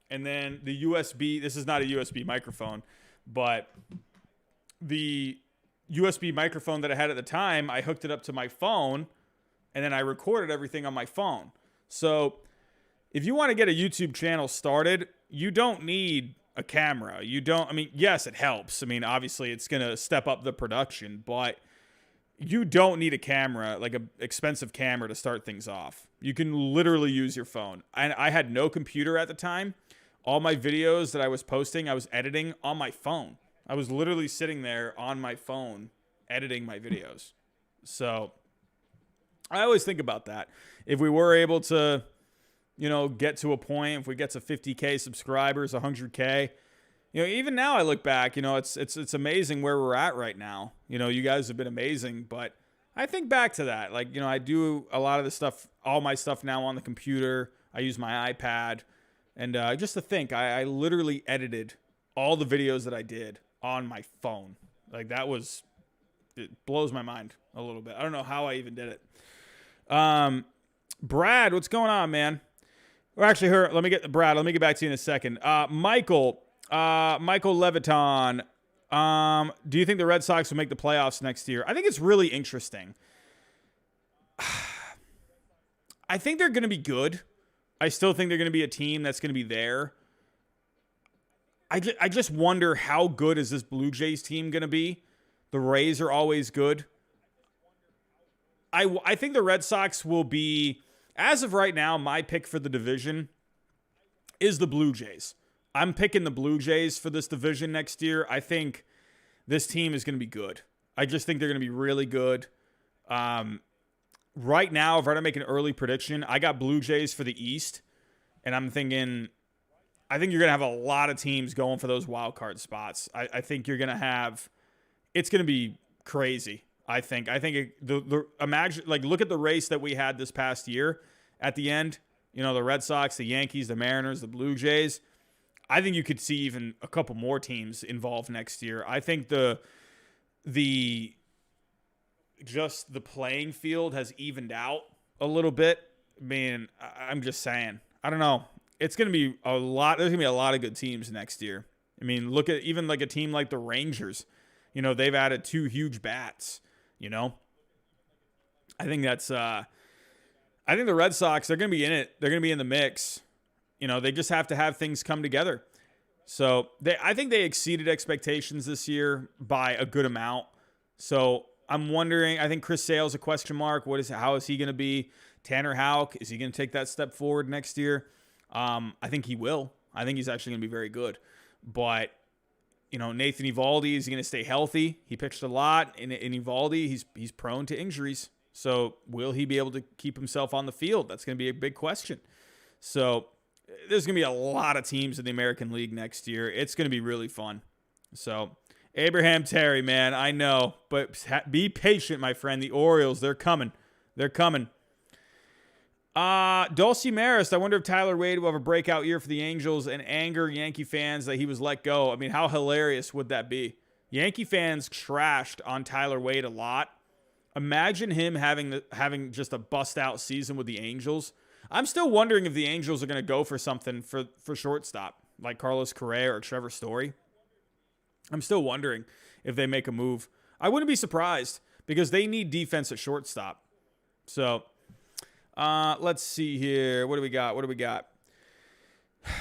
and then the USB. This is not a USB microphone, but the USB microphone that I had at the time, I hooked it up to my phone, and then I recorded everything on my phone. So if you want to get a YouTube channel started, you don't need a camera. Yes, it helps. Obviously it's going to step up the production, but you don't need a camera, like an expensive camera to start things off. You can literally use your phone. And I had no computer at the time. All my videos that I was posting, I was editing on my phone. I was literally sitting there on my phone editing my videos. So I always think about that. If we were able to, get to a point, if we get to 50K subscribers, 100K, even now I look back, it's amazing where we're at right now. You guys have been amazing, but I think back to that. Like, I do a lot of the stuff, all my stuff now on the computer. I use my iPad. And just to think, I literally edited all the videos that I did on my phone. Like, it blows my mind a little bit. I don't know how I even did it. Brad, what's going on, man? Or actually, let me get back to you in a second. Michael Leviton, do you think the Red Sox will make the playoffs next year? I think it's really interesting. I think they're going to be good. I still think they're going to be a team that's going to be there. I just wonder how good is this Blue Jays team going to be? The Rays are always good. I think the Red Sox will be, as of right now, my pick for the division is the Blue Jays. I'm picking the Blue Jays for this division next year. I think this team is going to be good. I just think they're going to be really good. Right now, if I were to make an early prediction, I got Blue Jays for the East, and I'm thinking I think you're going to have a lot of teams going for those wild card spots. I think you're going to have, it's going to be crazy. I think imagine, like, look at the race that we had this past year at the end, you know, the Red Sox, the Yankees, the Mariners, the Blue Jays. I think you could see even a couple more teams involved next year. I think the playing field has evened out a little bit. I mean, I'm just saying, I don't know. It's going to be a lot. There's going to be a lot of good teams next year. I mean, look at even like a team like the Rangers. You know, they've added 2 huge bats, you know. I think the Red Sox, they're going to be in it. They're going to be in the mix. You know, they just have to have things come together. So I think they exceeded expectations this year by a good amount. So I'm wondering, I think Chris Sale's a question mark. How is he going to be? Tanner Houck, is he going to take that step forward next year? I think he will. I think he's actually going to be very good. But, you know, Nathan Eovaldi, is he going to stay healthy? He pitched a lot. In Eovaldi, he's prone to injuries. So will he be able to keep himself on the field? That's going to be a big question. So there's going to be a lot of teams in the American League next year. It's going to be really fun. So Abraham Terry, man, I know. But be patient, my friend. The Orioles, they're coming. They're coming. Dulcie Marist, I wonder if Tyler Wade will have a breakout year for the Angels and anger Yankee fans that he was let go. I mean, how hilarious would that be? Yankee fans trashed on Tyler Wade a lot. Imagine him having just a bust-out season with the Angels. I'm still wondering if the Angels are going to go for something for shortstop, like Carlos Correa or Trevor Story. I'm still wondering if they make a move. I wouldn't be surprised because they need defense at shortstop. So let's see here. What do we got?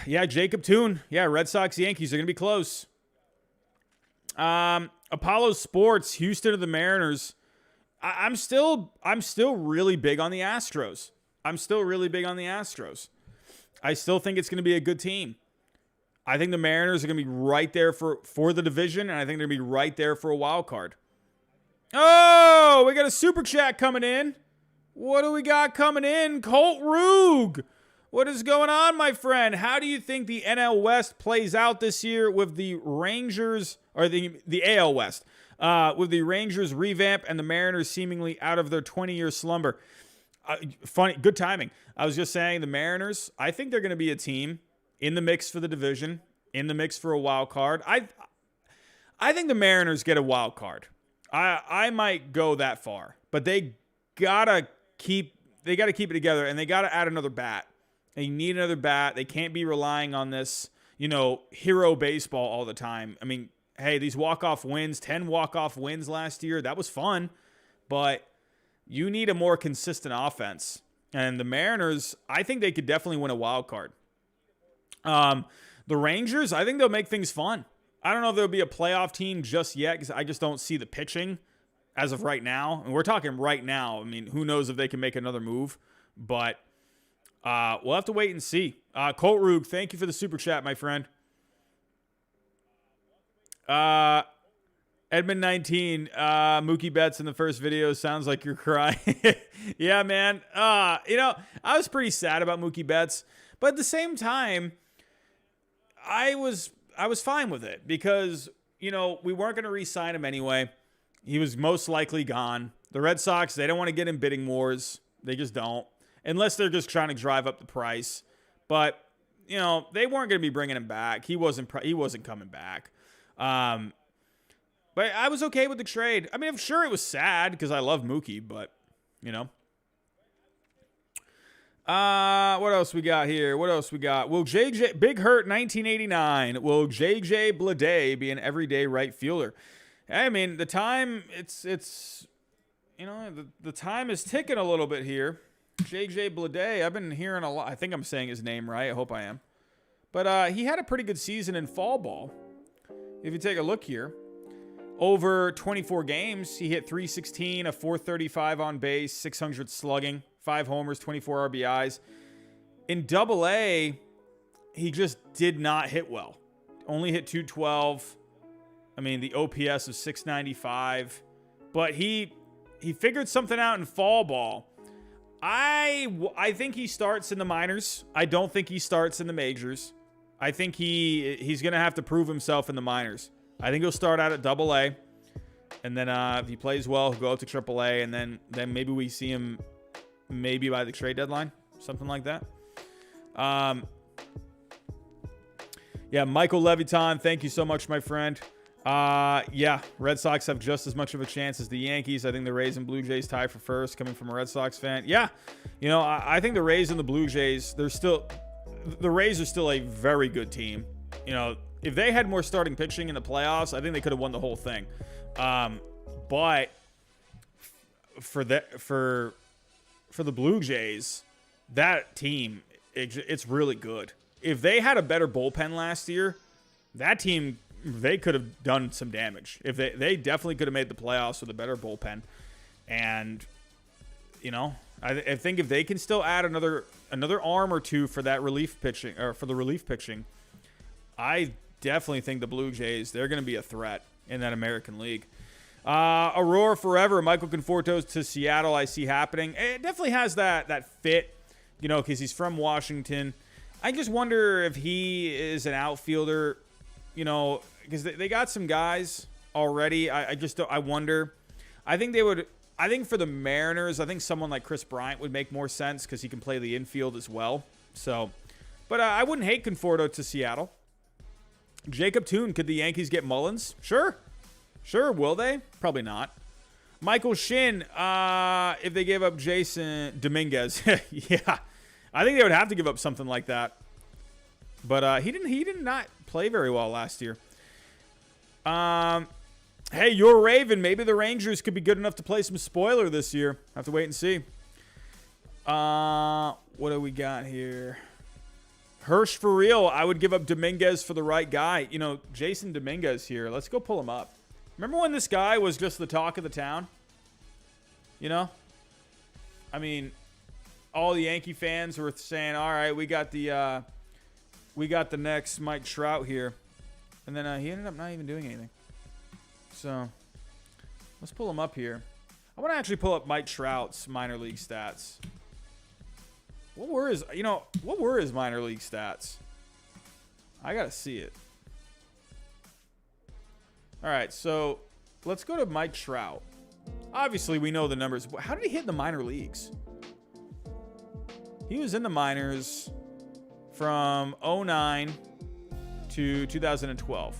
Yeah, Jacob Toon. Yeah, Red Sox, Yankees are going to be close. Apollo Sports, Houston to the Mariners. I'm still really big on the Astros. I still think it's going to be a good team. I think the Mariners are going to be right there for the division, and I think they're going to be right there for a wild card. Oh, we got a super chat coming in. What do we got coming in? Colt Rug. What is going on, my friend? How do you think the NL West plays out this year with the Rangers, or the AL West, with the Rangers revamp and the Mariners seemingly out of their 20-year slumber? Funny, good timing. I was just saying the Mariners, I think they're going to be a team in the mix for the division, in the mix for a wild card. I think the Mariners get a wild card. I might go that far, but they gotta keep it together, and they gotta add another bat. They need another bat. They can't be relying on this, hero baseball all the time. I mean, hey, these walk-off wins, 10 walk-off wins last year, that was fun, but you need a more consistent offense. And the Mariners, I think they could definitely win a wild card. The Rangers, I think they'll make things fun. I don't know if there'll be a playoff team just yet because I just don't see the pitching as of right now. And we're talking right now. I mean, who knows if they can make another move. But we'll have to wait and see. Colt Rug, thank you for the super chat, my friend. Edmund 19, Mookie Betts in the first video. Sounds like you're crying. Yeah, man. I was pretty sad about Mookie Betts. But at the same time, I was fine with it because, we weren't going to re-sign him anyway. He was most likely gone. The Red Sox, they don't want to get in bidding wars. They just don't. Unless they're just trying to drive up the price. But, they weren't going to be bringing him back. He wasn't coming back. But I was okay with the trade. I mean, I'm sure it was sad because I love Mookie, but, what else we got here? Will JJ, Big Hurt 1989, will JJ Bleday be an everyday right fielder? I mean, the time, the time is ticking a little bit here. JJ Bleday, I've been hearing a lot. I think I'm saying his name right. I hope I am. But he had a pretty good season in fall ball. If you take a look here, over 24 games, he hit .316, a .435 on base, 600 slugging, 5 homers, 24 RBIs. In Double-A, he just did not hit well. Only hit .212. I mean, the OPS of .695. But he figured something out in fall ball. I think he starts in the minors. I don't think he starts in the majors. I think he's going to have to prove himself in the minors. I think he'll start out at AA, and then if he plays well, he'll go up to AAA, and then maybe we see him maybe by the trade deadline, something like that. Yeah, Michael Leviton, thank you so much, my friend. Yeah, Red Sox have just as much of a chance as the Yankees. I think the Rays and Blue Jays tie for first, coming from a Red Sox fan. Yeah, you know, I think the Rays and the Blue Jays, the Rays are still a very good team. You know, if they had more starting pitching in the playoffs, I think they could have won the whole thing. But for the Blue Jays, that team, it's really good. If they had a better bullpen last year, that team, they could have done some damage. If they definitely could have made the playoffs with a better bullpen. And, you know, I think if they can still add another arm or two for that relief pitching, or for the relief pitching, I definitely think the Blue Jays, they're going to be a threat in that American League. Aurora forever. Michael Conforto to Seattle, I see happening. It definitely has that fit, you know, because he's from Washington. I just wonder if he is an outfielder, you know, because they got some guys already. I wonder. I think for the Mariners, I think someone like Chris Bryant would make more sense because he can play the infield as well. So, but I wouldn't hate Conforto to Seattle. Jacob Toon, could the Yankees get Mullins? Sure. Will they? Probably not. Michael Shin, if they gave up Jason Dominguez, yeah, I think they would have to give up something like that. But he did not play very well last year. Hey, you're Raven. Maybe the Rangers could be good enough to play some spoiler this year. Have to wait and see. What do we got here? Hirsch for real. I would give up Dominguez for the right guy. You know, Jason Dominguez here. Let's go pull him up. Remember when this guy was just the talk of the town? You know? I mean, all the Yankee fans were saying, all right, we got the next Mike Trout here. And then he ended up not even doing anything. So, let's pull him up here. I want to actually pull up Mike Trout's minor league stats. What were his minor league stats? I got to see it. All right, so let's go to Mike Trout. Obviously, we know the numbers. How did he hit in the minor leagues? He was in the minors from 2009 to 2012.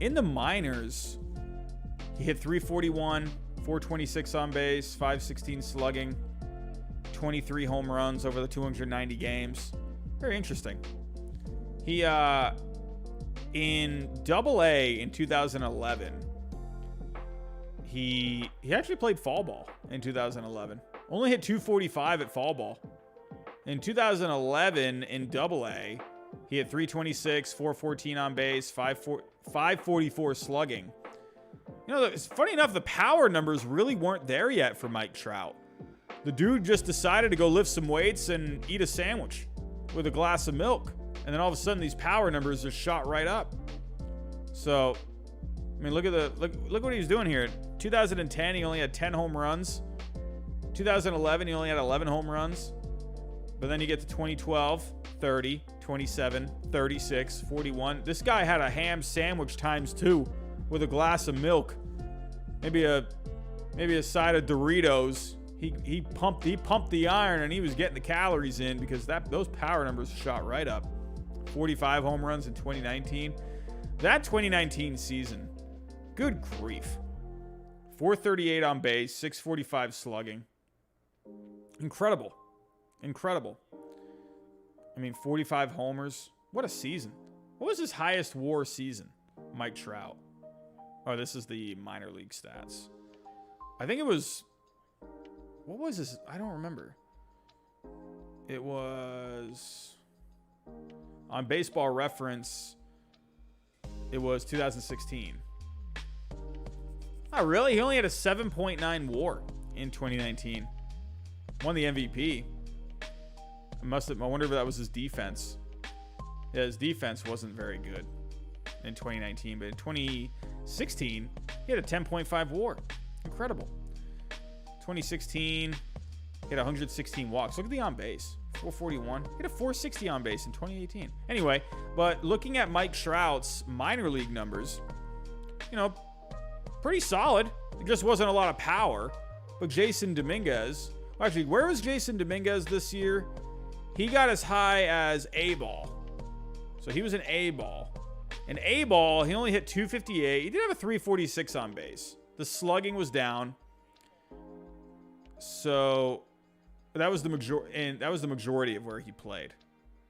In the minors, he hit 341, 426 on base, 516 slugging, 23 home runs over the 290 games. Very interesting. He in AA in 2011, he actually played fall ball in 2011. Only hit 245 at fall ball. In 2011 in AA, he hit 326, 414 on base, 544 slugging. You know, it's funny enough, the power numbers really weren't there yet for Mike Trout. The dude just decided to go lift some weights and eat a sandwich with a glass of milk. And then all of a sudden, these power numbers just shot right up. So, I mean, look what he was doing here. 2010, he only had 10 home runs. 2011, he only had 11 home runs. But then you get to 2012, 30, 27, 36, 41. This guy had a ham sandwich times 2 with a glass of milk. Maybe a side of Doritos. He pumped the iron and he was getting the calories in because those power numbers shot right up. 45 home runs in 2019. That 2019 season, good grief. 438 on base, 645 slugging. Incredible. I mean, 45 homers. What a season. What was his highest WAR season? Mike Trout. Oh, this is the minor league stats. I think it was... What was this? I don't remember. It was... On Baseball Reference, it was 2016. Oh, really? He only had a 7.9 WAR in 2019. Won the MVP. I wonder if that was his defense. Yeah, his defense wasn't very good in 2019, but in 2016, he had a 10.5 WAR. Incredible. 2016, he had 116 walks. Look at the on base. 441. He had a 460 on base in 2018. Anyway, but looking at Mike Trout's minor league numbers, you know, pretty solid. It just wasn't a lot of power. But Jason Dominguez, well, actually, where was Jason Dominguez this year? He got as high as A-ball. So he was an A-ball. And A-ball, he only hit 258. He did have a 346 on base. The slugging was down. So that was the majority of where he played.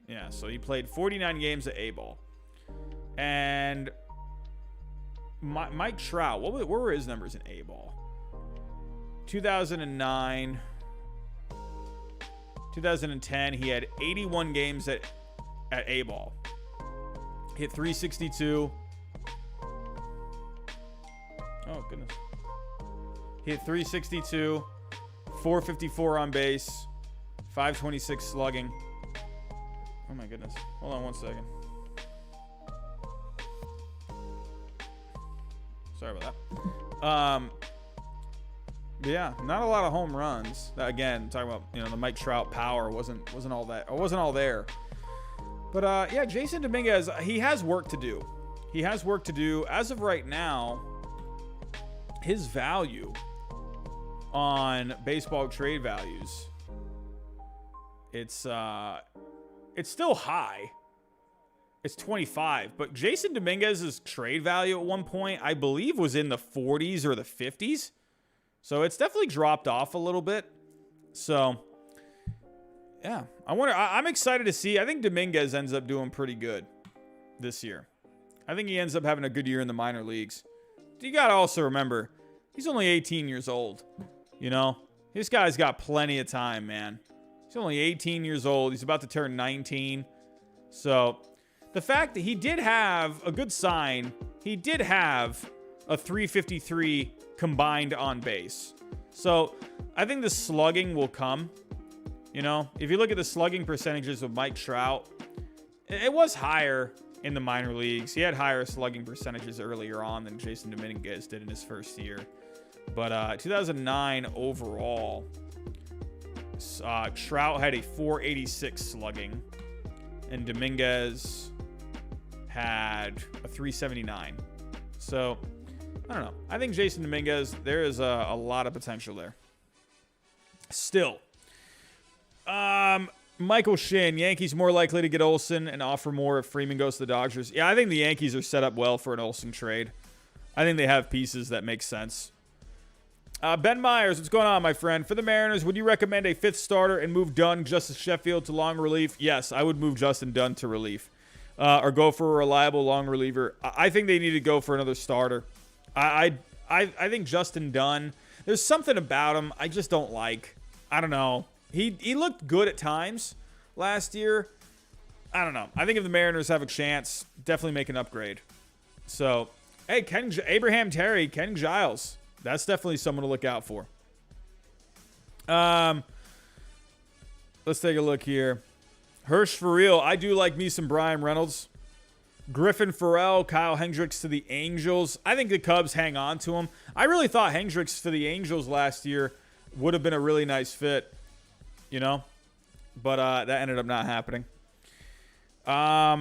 Yeah, so he played 49 games at A-ball. And Mike Trout, what were his numbers in A-ball? 2009, 2010, he had 81 games at A-ball. Hit 362. Oh, goodness. Hit 362, 454 on base, 526 slugging. Oh, my goodness. Hold on one second. Sorry about that. But yeah, not a lot of home runs. Again, talking about, you know, the Mike Trout power wasn't all that, or wasn't all there. But yeah, Jason Dominguez, he has work to do. He has work to do. As of right now, his value on baseball trade values, it's still high. It's 25, but Jason Dominguez's trade value at one point, I believe, was in the 40s or the 50s. So it's definitely dropped off a little bit. So yeah, I'm excited to see. I think Dominguez ends up doing pretty good this year. I think he ends up having a good year in the minor leagues. You got to also remember, he's only 18 years old. You know, this guy's got plenty of time, man. He's only 18 years old. He's about to turn 19. So the fact that he did have a good sign, he did have a 353 combined on base. So I think the slugging will come. You know, if you look at the slugging percentages of Mike Trout, it was higher in the minor leagues. He had higher slugging percentages earlier on than Jason Dominguez did in his first year. But 2009 overall, Trout had a 486 slugging, and Dominguez had a 379. So I don't know. I think Jason Dominguez, there is a lot of potential there. Still. Michael Shin, Yankees more likely to get Olsen and offer more if Freeman goes to the Dodgers. Yeah, I think the Yankees are set up well for an Olsen trade. I think they have pieces that make sense. Ben Myers, what's going on, my friend? For the Mariners, would you recommend a fifth starter and move Dunn, Justice Sheffield to long relief? Yes, I would move Justin Dunn to relief. Or go for a reliable long reliever. I think they need to go for another starter. I think Justin Dunn, there's something about him I just don't like. I don't know. He looked good at times last year. I don't know. I think if the Mariners have a chance, definitely make an upgrade. So, hey, Abraham Terry, Ken Giles. That's definitely someone to look out for. Let's take a look here. Hirsch for real. I do like me some Brian Reynolds. Griffin Farrell, Kyle Hendricks to the Angels. I think the Cubs hang on to him. I really thought Hendricks to the Angels last year would have been a really nice fit, you know, but that ended up not happening. Andonian,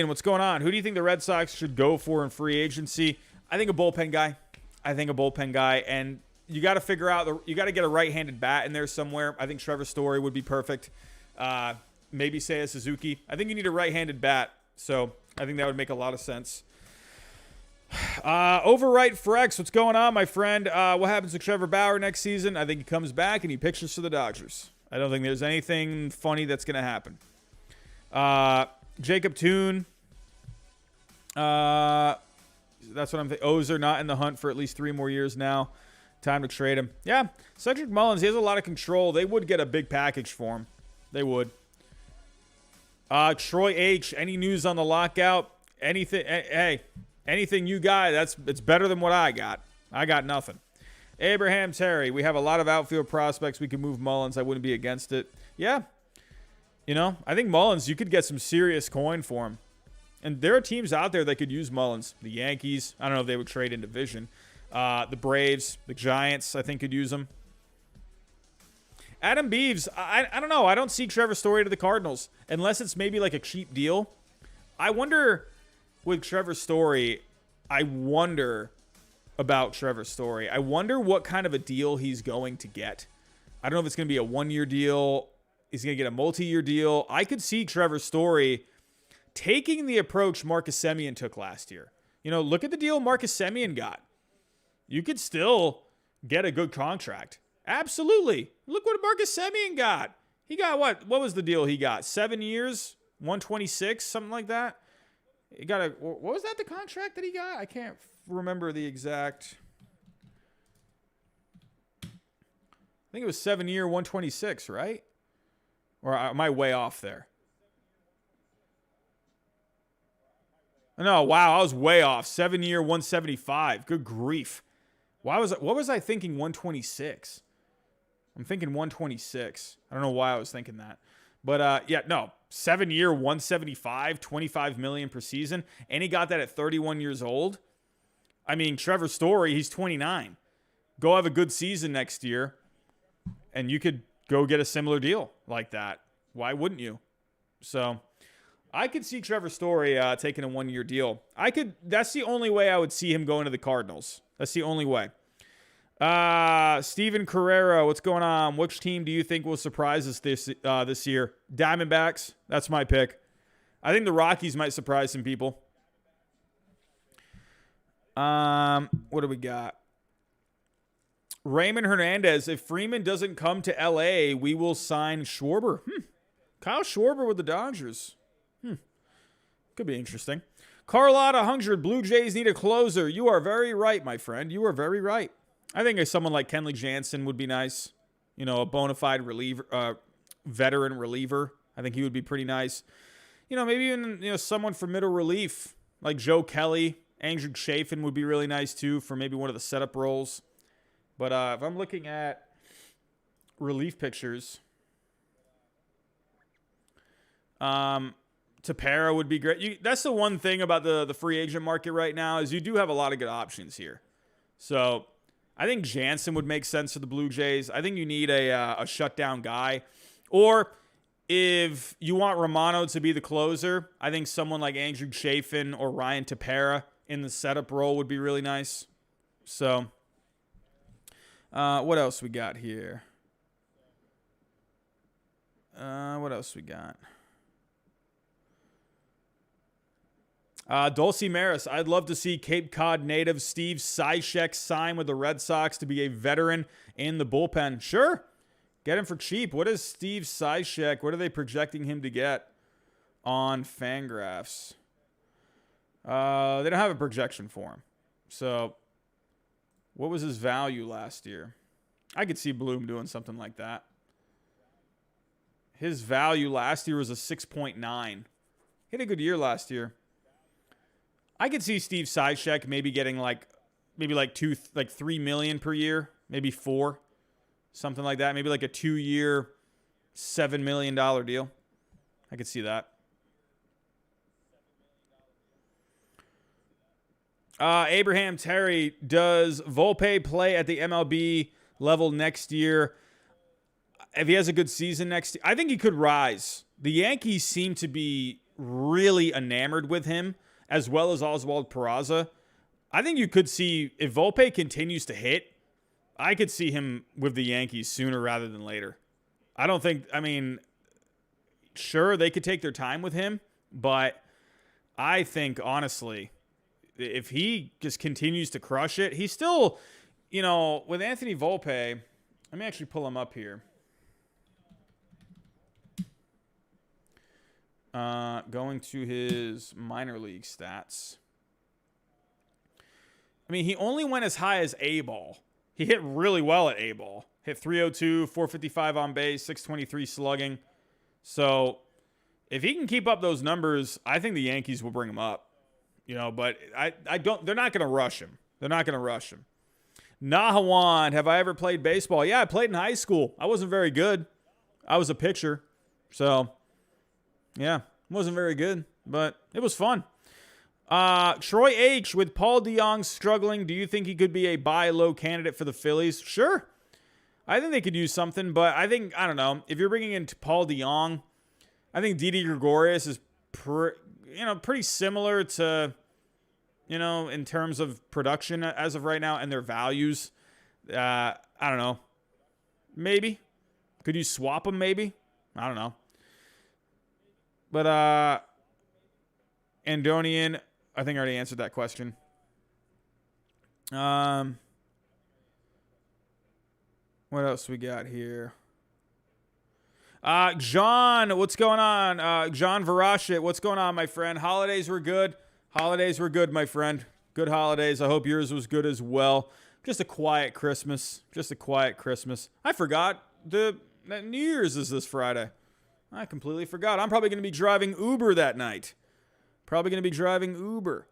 what's going on? Who do you think the Red Sox should go for in free agency? I think a bullpen guy. And you got to figure out, you got to get a right-handed bat in there somewhere. I think Trevor Story would be perfect. Maybe Seiya Suzuki. I think you need a right-handed bat, so I think that would make a lot of sense. Overwrite Frex, what's going on, my friend? What happens to Trevor Bauer next season? I think he comes back and he pitches for the Dodgers. I don't think there's anything funny that's going to happen. Jacob Toon. That's what I'm thinking. Ozer not in the hunt for at least 3 more years now. Time to trade him. Yeah, Cedric Mullins, he has a lot of control. They would get a big package for him. They would. Troy H, any news on the lockout? Anything? Hey, anything you got, it's better than what I got. I got nothing. Abraham Terry, we have a lot of outfield prospects. We can move Mullins. I wouldn't be against it. Yeah. You know, I think Mullins, you could get some serious coin for him. And there are teams out there that could use Mullins. The Yankees, I don't know if they would trade in division. The Braves, the Giants, I think could use him. Adam Beeves, I don't know. I don't see Trevor Story to the Cardinals unless it's maybe like a cheap deal. I wonder with Trevor Story, I wonder about Trevor Story. I wonder what kind of a deal he's going to get. I don't know if it's going to be a one-year deal. Is he going to get a multi-year deal? I could see Trevor Story taking the approach Marcus Semien took last year. You know, look at the deal Marcus Semien got. You could still get a good contract. Absolutely. Look what Marcus Semien got. He got what? What was the deal he got? 7 years, 126, something like that. He got a, what was that the contract that he got? I can't remember the exact. I think it was 7 year, 126, right? Or am I way off there? No, wow, I was way off. 7 year, 175. Good grief. What was I thinking 126? I'm thinking 126. I don't know why I was thinking that. But yeah, no. 7 year, 175, 25 million per season, and he got that at 31 years old. I mean, Trevor Story, he's 29. Go have a good season next year, and you could go get a similar deal like that. Why wouldn't you? So I could see Trevor Story taking a one-year deal. That's the only way I would see him going to the Cardinals. That's the only way. Steven Carrera, what's going on? Which team do you think will surprise us this year? Diamondbacks. That's my pick. I think the Rockies might surprise some people. What do we got? Raymond Hernandez. If Freeman doesn't come to LA, we will sign Schwarber. Kyle Schwarber with the Dodgers. Could be interesting. Carlotta 100. Blue Jays need a closer. You are very right, my friend. You are very right. I think someone like Kenley Jansen would be nice. You know, a bona fide reliever, veteran reliever. I think he would be pretty nice. You know, maybe even someone for middle relief like Joe Kelly. Andrew Chafin would be really nice too for maybe one of the setup roles. But if I'm looking at relief pictures, Tepera would be great. That's the one thing about the free agent market right now is you do have a lot of good options here. So I think Jansen would make sense for the Blue Jays. I think you need a shutdown guy. Or if you want Romano to be the closer, I think someone like Andrew Chafin or Ryan Tepera in the setup role would be really nice. So what else we got here? What else we got? Dulcie Maris, I'd love to see Cape Cod native Steve Cishek sign with the Red Sox to be a veteran in the bullpen. Sure. Get him for cheap. What is Steve Cishek? What are they projecting him to get on Fangraphs? They don't have a projection for him. So what was his value last year? I could see Bloom doing something like that. His value last year was a 6.9. He had a good year last year. I could see Steve Cishek maybe getting like 3 million per year, maybe 4, something like that. Maybe like a 2-year, $7 million deal. I could see that. Abraham Terry, does Volpe play at the MLB level next year? If he has a good season next year, I think he could rise. The Yankees seem to be really enamored with him, as well as Oswald Peraza. I think you could see, if Volpe continues to hit, I could see him with the Yankees sooner rather than later. Sure, they could take their time with him, but I think, honestly, if he just continues to crush it, he's still, with Anthony Volpe, let me actually pull him up here. Going to his minor league stats. I mean, he only went as high as A-ball. He hit really well at A-ball. Hit 302, 455 on base, 623 slugging. So if he can keep up those numbers, I think the Yankees will bring him up. But they're not going to rush him. They're not going to rush him. Nahawan, have I ever played baseball? Yeah, I played in high school. I wasn't very good. I was a pitcher. So, yeah, wasn't very good, but it was fun. Troy H, with Paul DeJong struggling, do you think he could be a buy low candidate for the Phillies? Sure. I think they could use something, but I don't know. If you're bringing in Paul DeJong, I think Didi Gregorius is, pretty similar to, in terms of production as of right now and their values. I don't know. Maybe. Could you swap them maybe? I don't know. But, Andonian, I think I already answered that question. What else we got here? John, what's going on? John Varashit, what's going on, my friend? Holidays were good. Holidays were good, my friend. Good holidays. I hope yours was good as well. Just a quiet Christmas. Just a quiet Christmas. I forgot that New Year's is this Friday. I completely forgot. I'm probably going to be driving Uber that night. Probably going to be driving Uber.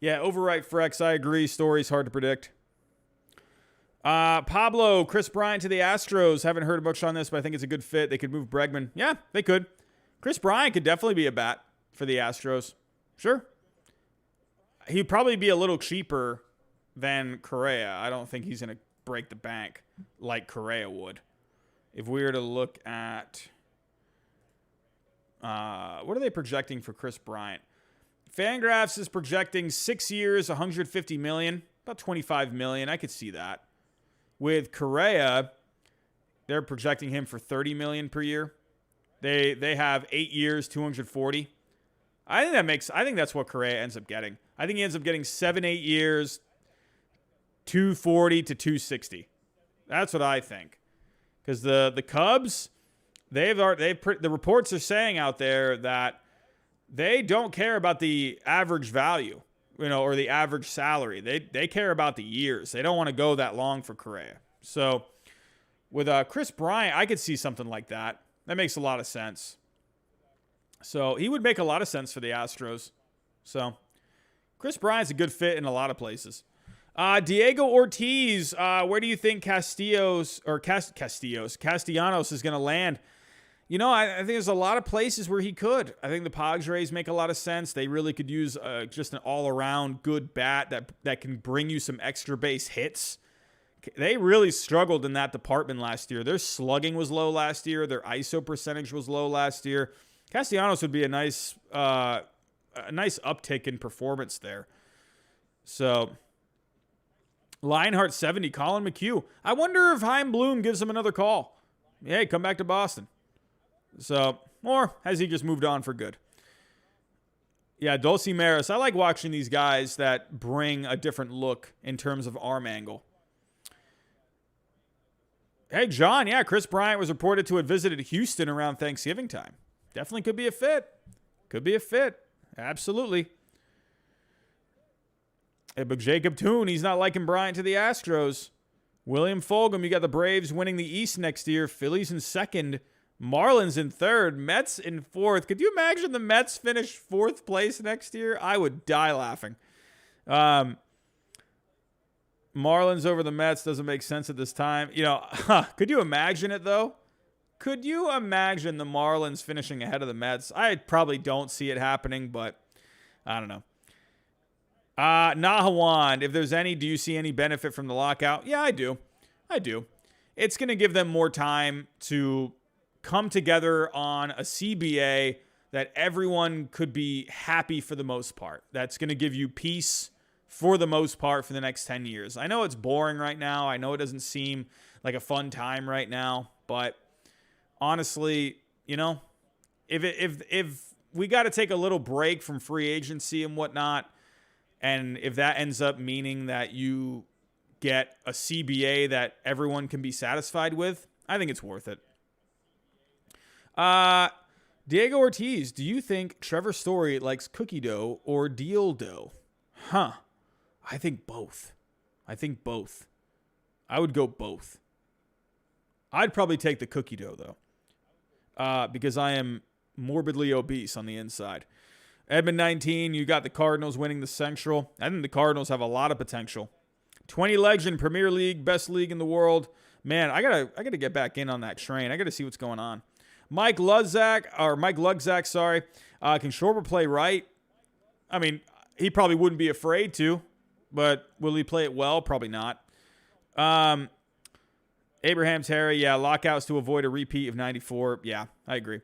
Yeah, overwrite Frex. I agree. Story's hard to predict. Pablo, Chris Bryant to the Astros. Haven't heard much on this, but I think it's a good fit. They could move Bregman. Yeah, they could. Chris Bryant could definitely be a bat for the Astros. Sure. He'd probably be a little cheaper than Correa. I don't think he's going to break the bank like Correa would. If we were to look at... what are they projecting for Chris Bryant? Fangraphs is projecting 6 years, $150 million, about $25 million. I could see that. With Correa, they're projecting him for $30 million per year. They have 8 years, $240. I think that's what Correa ends up getting. I think he ends up getting 7-8 years, $240 to $260. That's what I think. Because the Cubs, the reports are saying out there that they don't care about the average value, or the average salary. They care about the years. They don't want to go that long for Correa. So with Chris Bryant, I could see something like that. That makes a lot of sense. So he would make a lot of sense for the Astros. So Chris Bryant's a good fit in a lot of places. Diego Ortiz, where do you think Castellanos is going to land? I think there's a lot of places where he could. I think the Padres make a lot of sense. They really could use just an all-around good bat that can bring you some extra base hits. They really struggled in that department last year. Their slugging was low last year. Their ISO percentage was low last year. Castellanos would be a nice uptick in performance there. So, Lionheart 70, Colin McHugh. I wonder if Chaim Bloom gives him another call. Hey, come back to Boston. So, or has he just moved on for good? Yeah, Dulce Maris. I like watching these guys that bring a different look in terms of arm angle. Hey, John. Yeah, Chris Bryant was reported to have visited Houston around Thanksgiving time. Definitely could be a fit. Could be a fit. Absolutely. Hey, but Jacob Toon, he's not liking Bryant to the Astros. William Fulgham, you got the Braves winning the East next year. Phillies in second. Marlins in third. Mets in fourth. Could you imagine the Mets finish fourth place next year? I would die laughing. Marlins over the Mets doesn't make sense at this time. Could you imagine it, though? Could you imagine the Marlins finishing ahead of the Mets? I probably don't see it happening, but I don't know. Nahawan, if there's any, do you see any benefit from the lockout? Yeah, I do. It's going to give them more time to come together on a CBA that everyone could be happy for the most part. That's going to give you peace for the most part for the next 10 years. I know it's boring right now. I know it doesn't seem like a fun time right now, but honestly, if we got to take a little break from free agency and whatnot, and if that ends up meaning that you get a CBA that everyone can be satisfied with, I think it's worth it. Diego Ortiz, do you think Trevor Story likes cookie dough or deal dough? I think both. I would go both. I'd probably take the cookie dough, though, because I am morbidly obese on the inside. Edmund 19, you got the Cardinals winning the Central. I think the Cardinals have a lot of potential. 20 Legend, Premier League, best league in the world. Man, I gotta get back in on that train. I gotta see what's going on. Mike Lugzak, sorry. Can Schwarber play right? I mean, he probably wouldn't be afraid to, but will he play it well? Probably not. Abraham Terry, yeah, lockouts to avoid a repeat of 94. Yeah, I agree.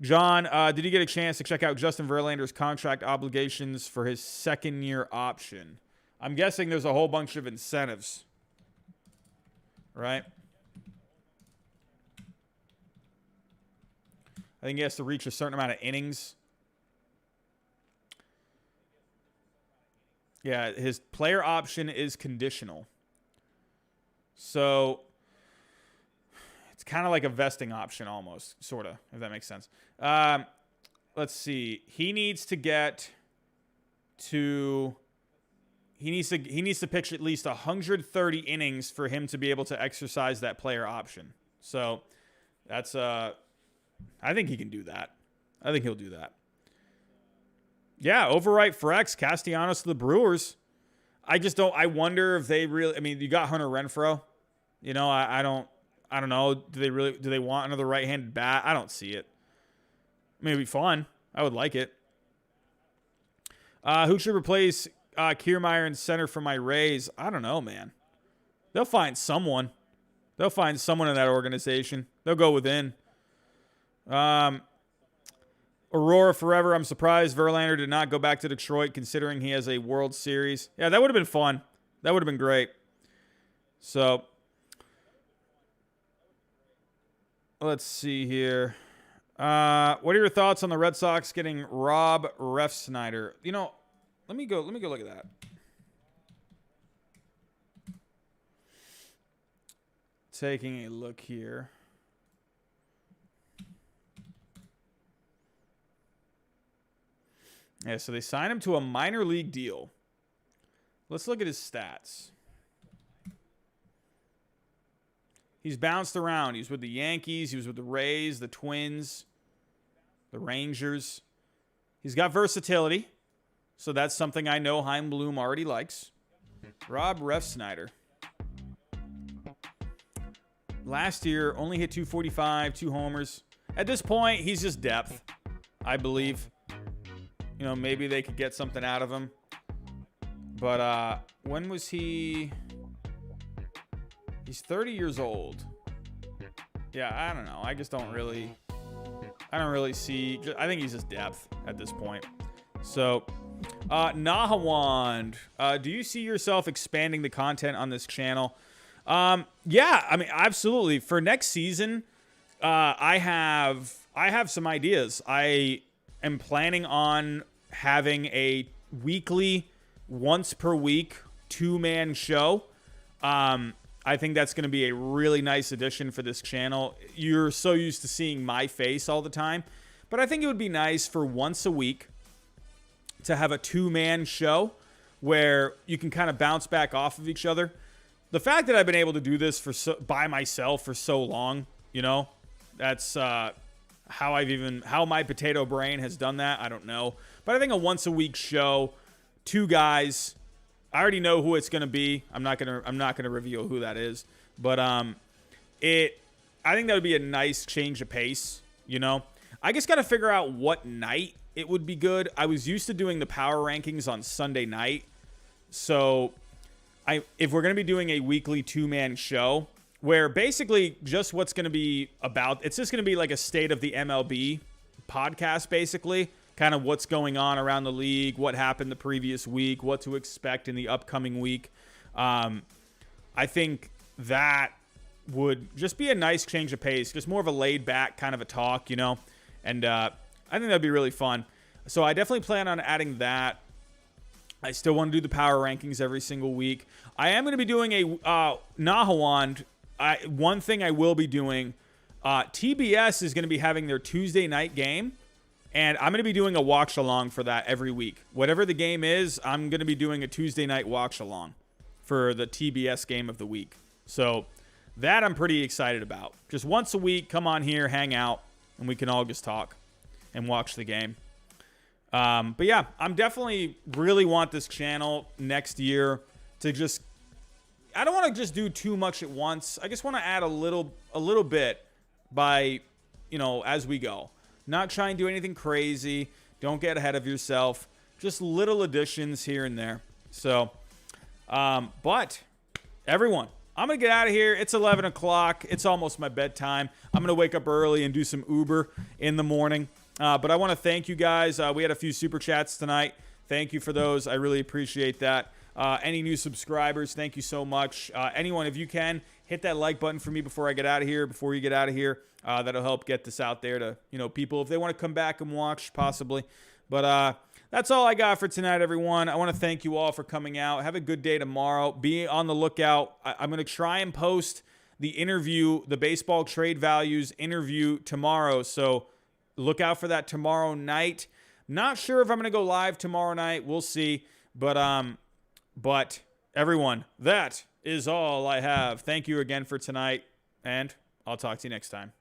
John, did you get a chance to check out Justin Verlander's contract obligations for his second-year option? I'm guessing there's a whole bunch of incentives, right? I think he has to reach a certain amount of innings. Yeah, his player option is conditional. So it's kind of like a vesting option almost, sort of, if that makes sense. Let's see. He needs to get to... He needs to pitch at least 130 innings for him to be able to exercise that player option. So that's... I think he can do that. I think he'll do that. Yeah, overwrite for X, Castellanos to the Brewers. I just don't... I wonder if they really... I mean, you got Hunter Renfroe. You know, I don't know. Do they want another right-handed bat? I don't see it. I mean, it'd be fun. I would like it. Who should replace Kiermaier in center for my Rays? I don't know, man. They'll find someone. They'll find someone in that organization. They'll go within. Aurora forever. I'm surprised Verlander did not go back to Detroit considering he has a World Series. Yeah, that would have been fun. That would have been great. So... let's see here. What are your thoughts on the Red Sox getting Rob Refsnyder? You know, let me go look at that. Taking a look here. Yeah, so they signed him to a minor league deal. Let's look at his stats. He's bounced around. He's with the Yankees. He was with the Rays, the Twins, the Rangers. He's got versatility. So that's something I know Chaim Bloom already likes. Rob Refsnyder. Last year, only hit 245, 2 homers. At this point, he's just depth, I believe. You know, maybe they could get something out of him. But when was he... He's 30 years old. Yeah, I don't know. I just don't really... I don't really see... I think he's just depth at this point. So, Nahawand, do you see yourself expanding the content on this channel? Yeah, I mean, absolutely. For next season, I have some ideas. I am planning on having a weekly, once per week, 2-man show. I think that's going to be a really nice addition for this channel. You're so used to seeing my face all the time. But I think it would be nice for once a week to have a 2-man show where you can kind of bounce back off of each other. The fact that I've been able to do this by myself for so long, you know, that's how my potato brain has done that. I don't know. But I think a once a week show, 2 guys... I already know who it's going to be. I'm not going to reveal who that is. But I think that would be a nice change of pace, you know. I just got to figure out what night it would be good. I was used to doing the power rankings on Sunday night. So if we're going to be doing a weekly 2-man show where basically just what's going to be about, it's just going to be like a state of the MLB podcast basically. Kind of what's going on around the league, what happened the previous week, what to expect in the upcoming week. I think that would just be a nice change of pace, just more of a laid-back kind of a talk, you know. And I think that'd be really fun. So I definitely plan on adding that. I still want to do the power rankings every single week. I am going to be doing a Nahawand. One thing I will be doing, TBS is going to be having their Tuesday night game. And I'm going to be doing a watch-along for that every week. Whatever the game is, I'm going to be doing a Tuesday night watch-along for the TBS game of the week. So that I'm pretty excited about. Just once a week, come on here, hang out, and we can all just talk and watch the game. But yeah, I'm definitely really want this channel next year to just... I don't want to just do too much at once. I just want to add a little bit by, you know, as we go. Not try and do anything crazy. Don't get ahead of yourself. Just little additions here and there. So, but everyone, I'm going to get out of here. It's 11 o'clock. It's almost my bedtime. I'm going to wake up early and do some Uber in the morning. But I want to thank you guys. We had a few super chats tonight. Thank you for those. I really appreciate that. Any new subscribers, thank you so much. Anyone, if you can, hit that like button for me before I get out of here, before you get out of here. That'll help get this out there to, people if they want to come back and watch, possibly. But that's all I got for tonight, everyone. I want to thank you all for coming out. Have a good day tomorrow. Be on the lookout. I'm going to try and post the interview, the baseball trade values interview tomorrow. So look out for that tomorrow night. Not sure if I'm going to go live tomorrow night. We'll see. But everyone, that is all I have. Thank you again for tonight, and I'll talk to you next time.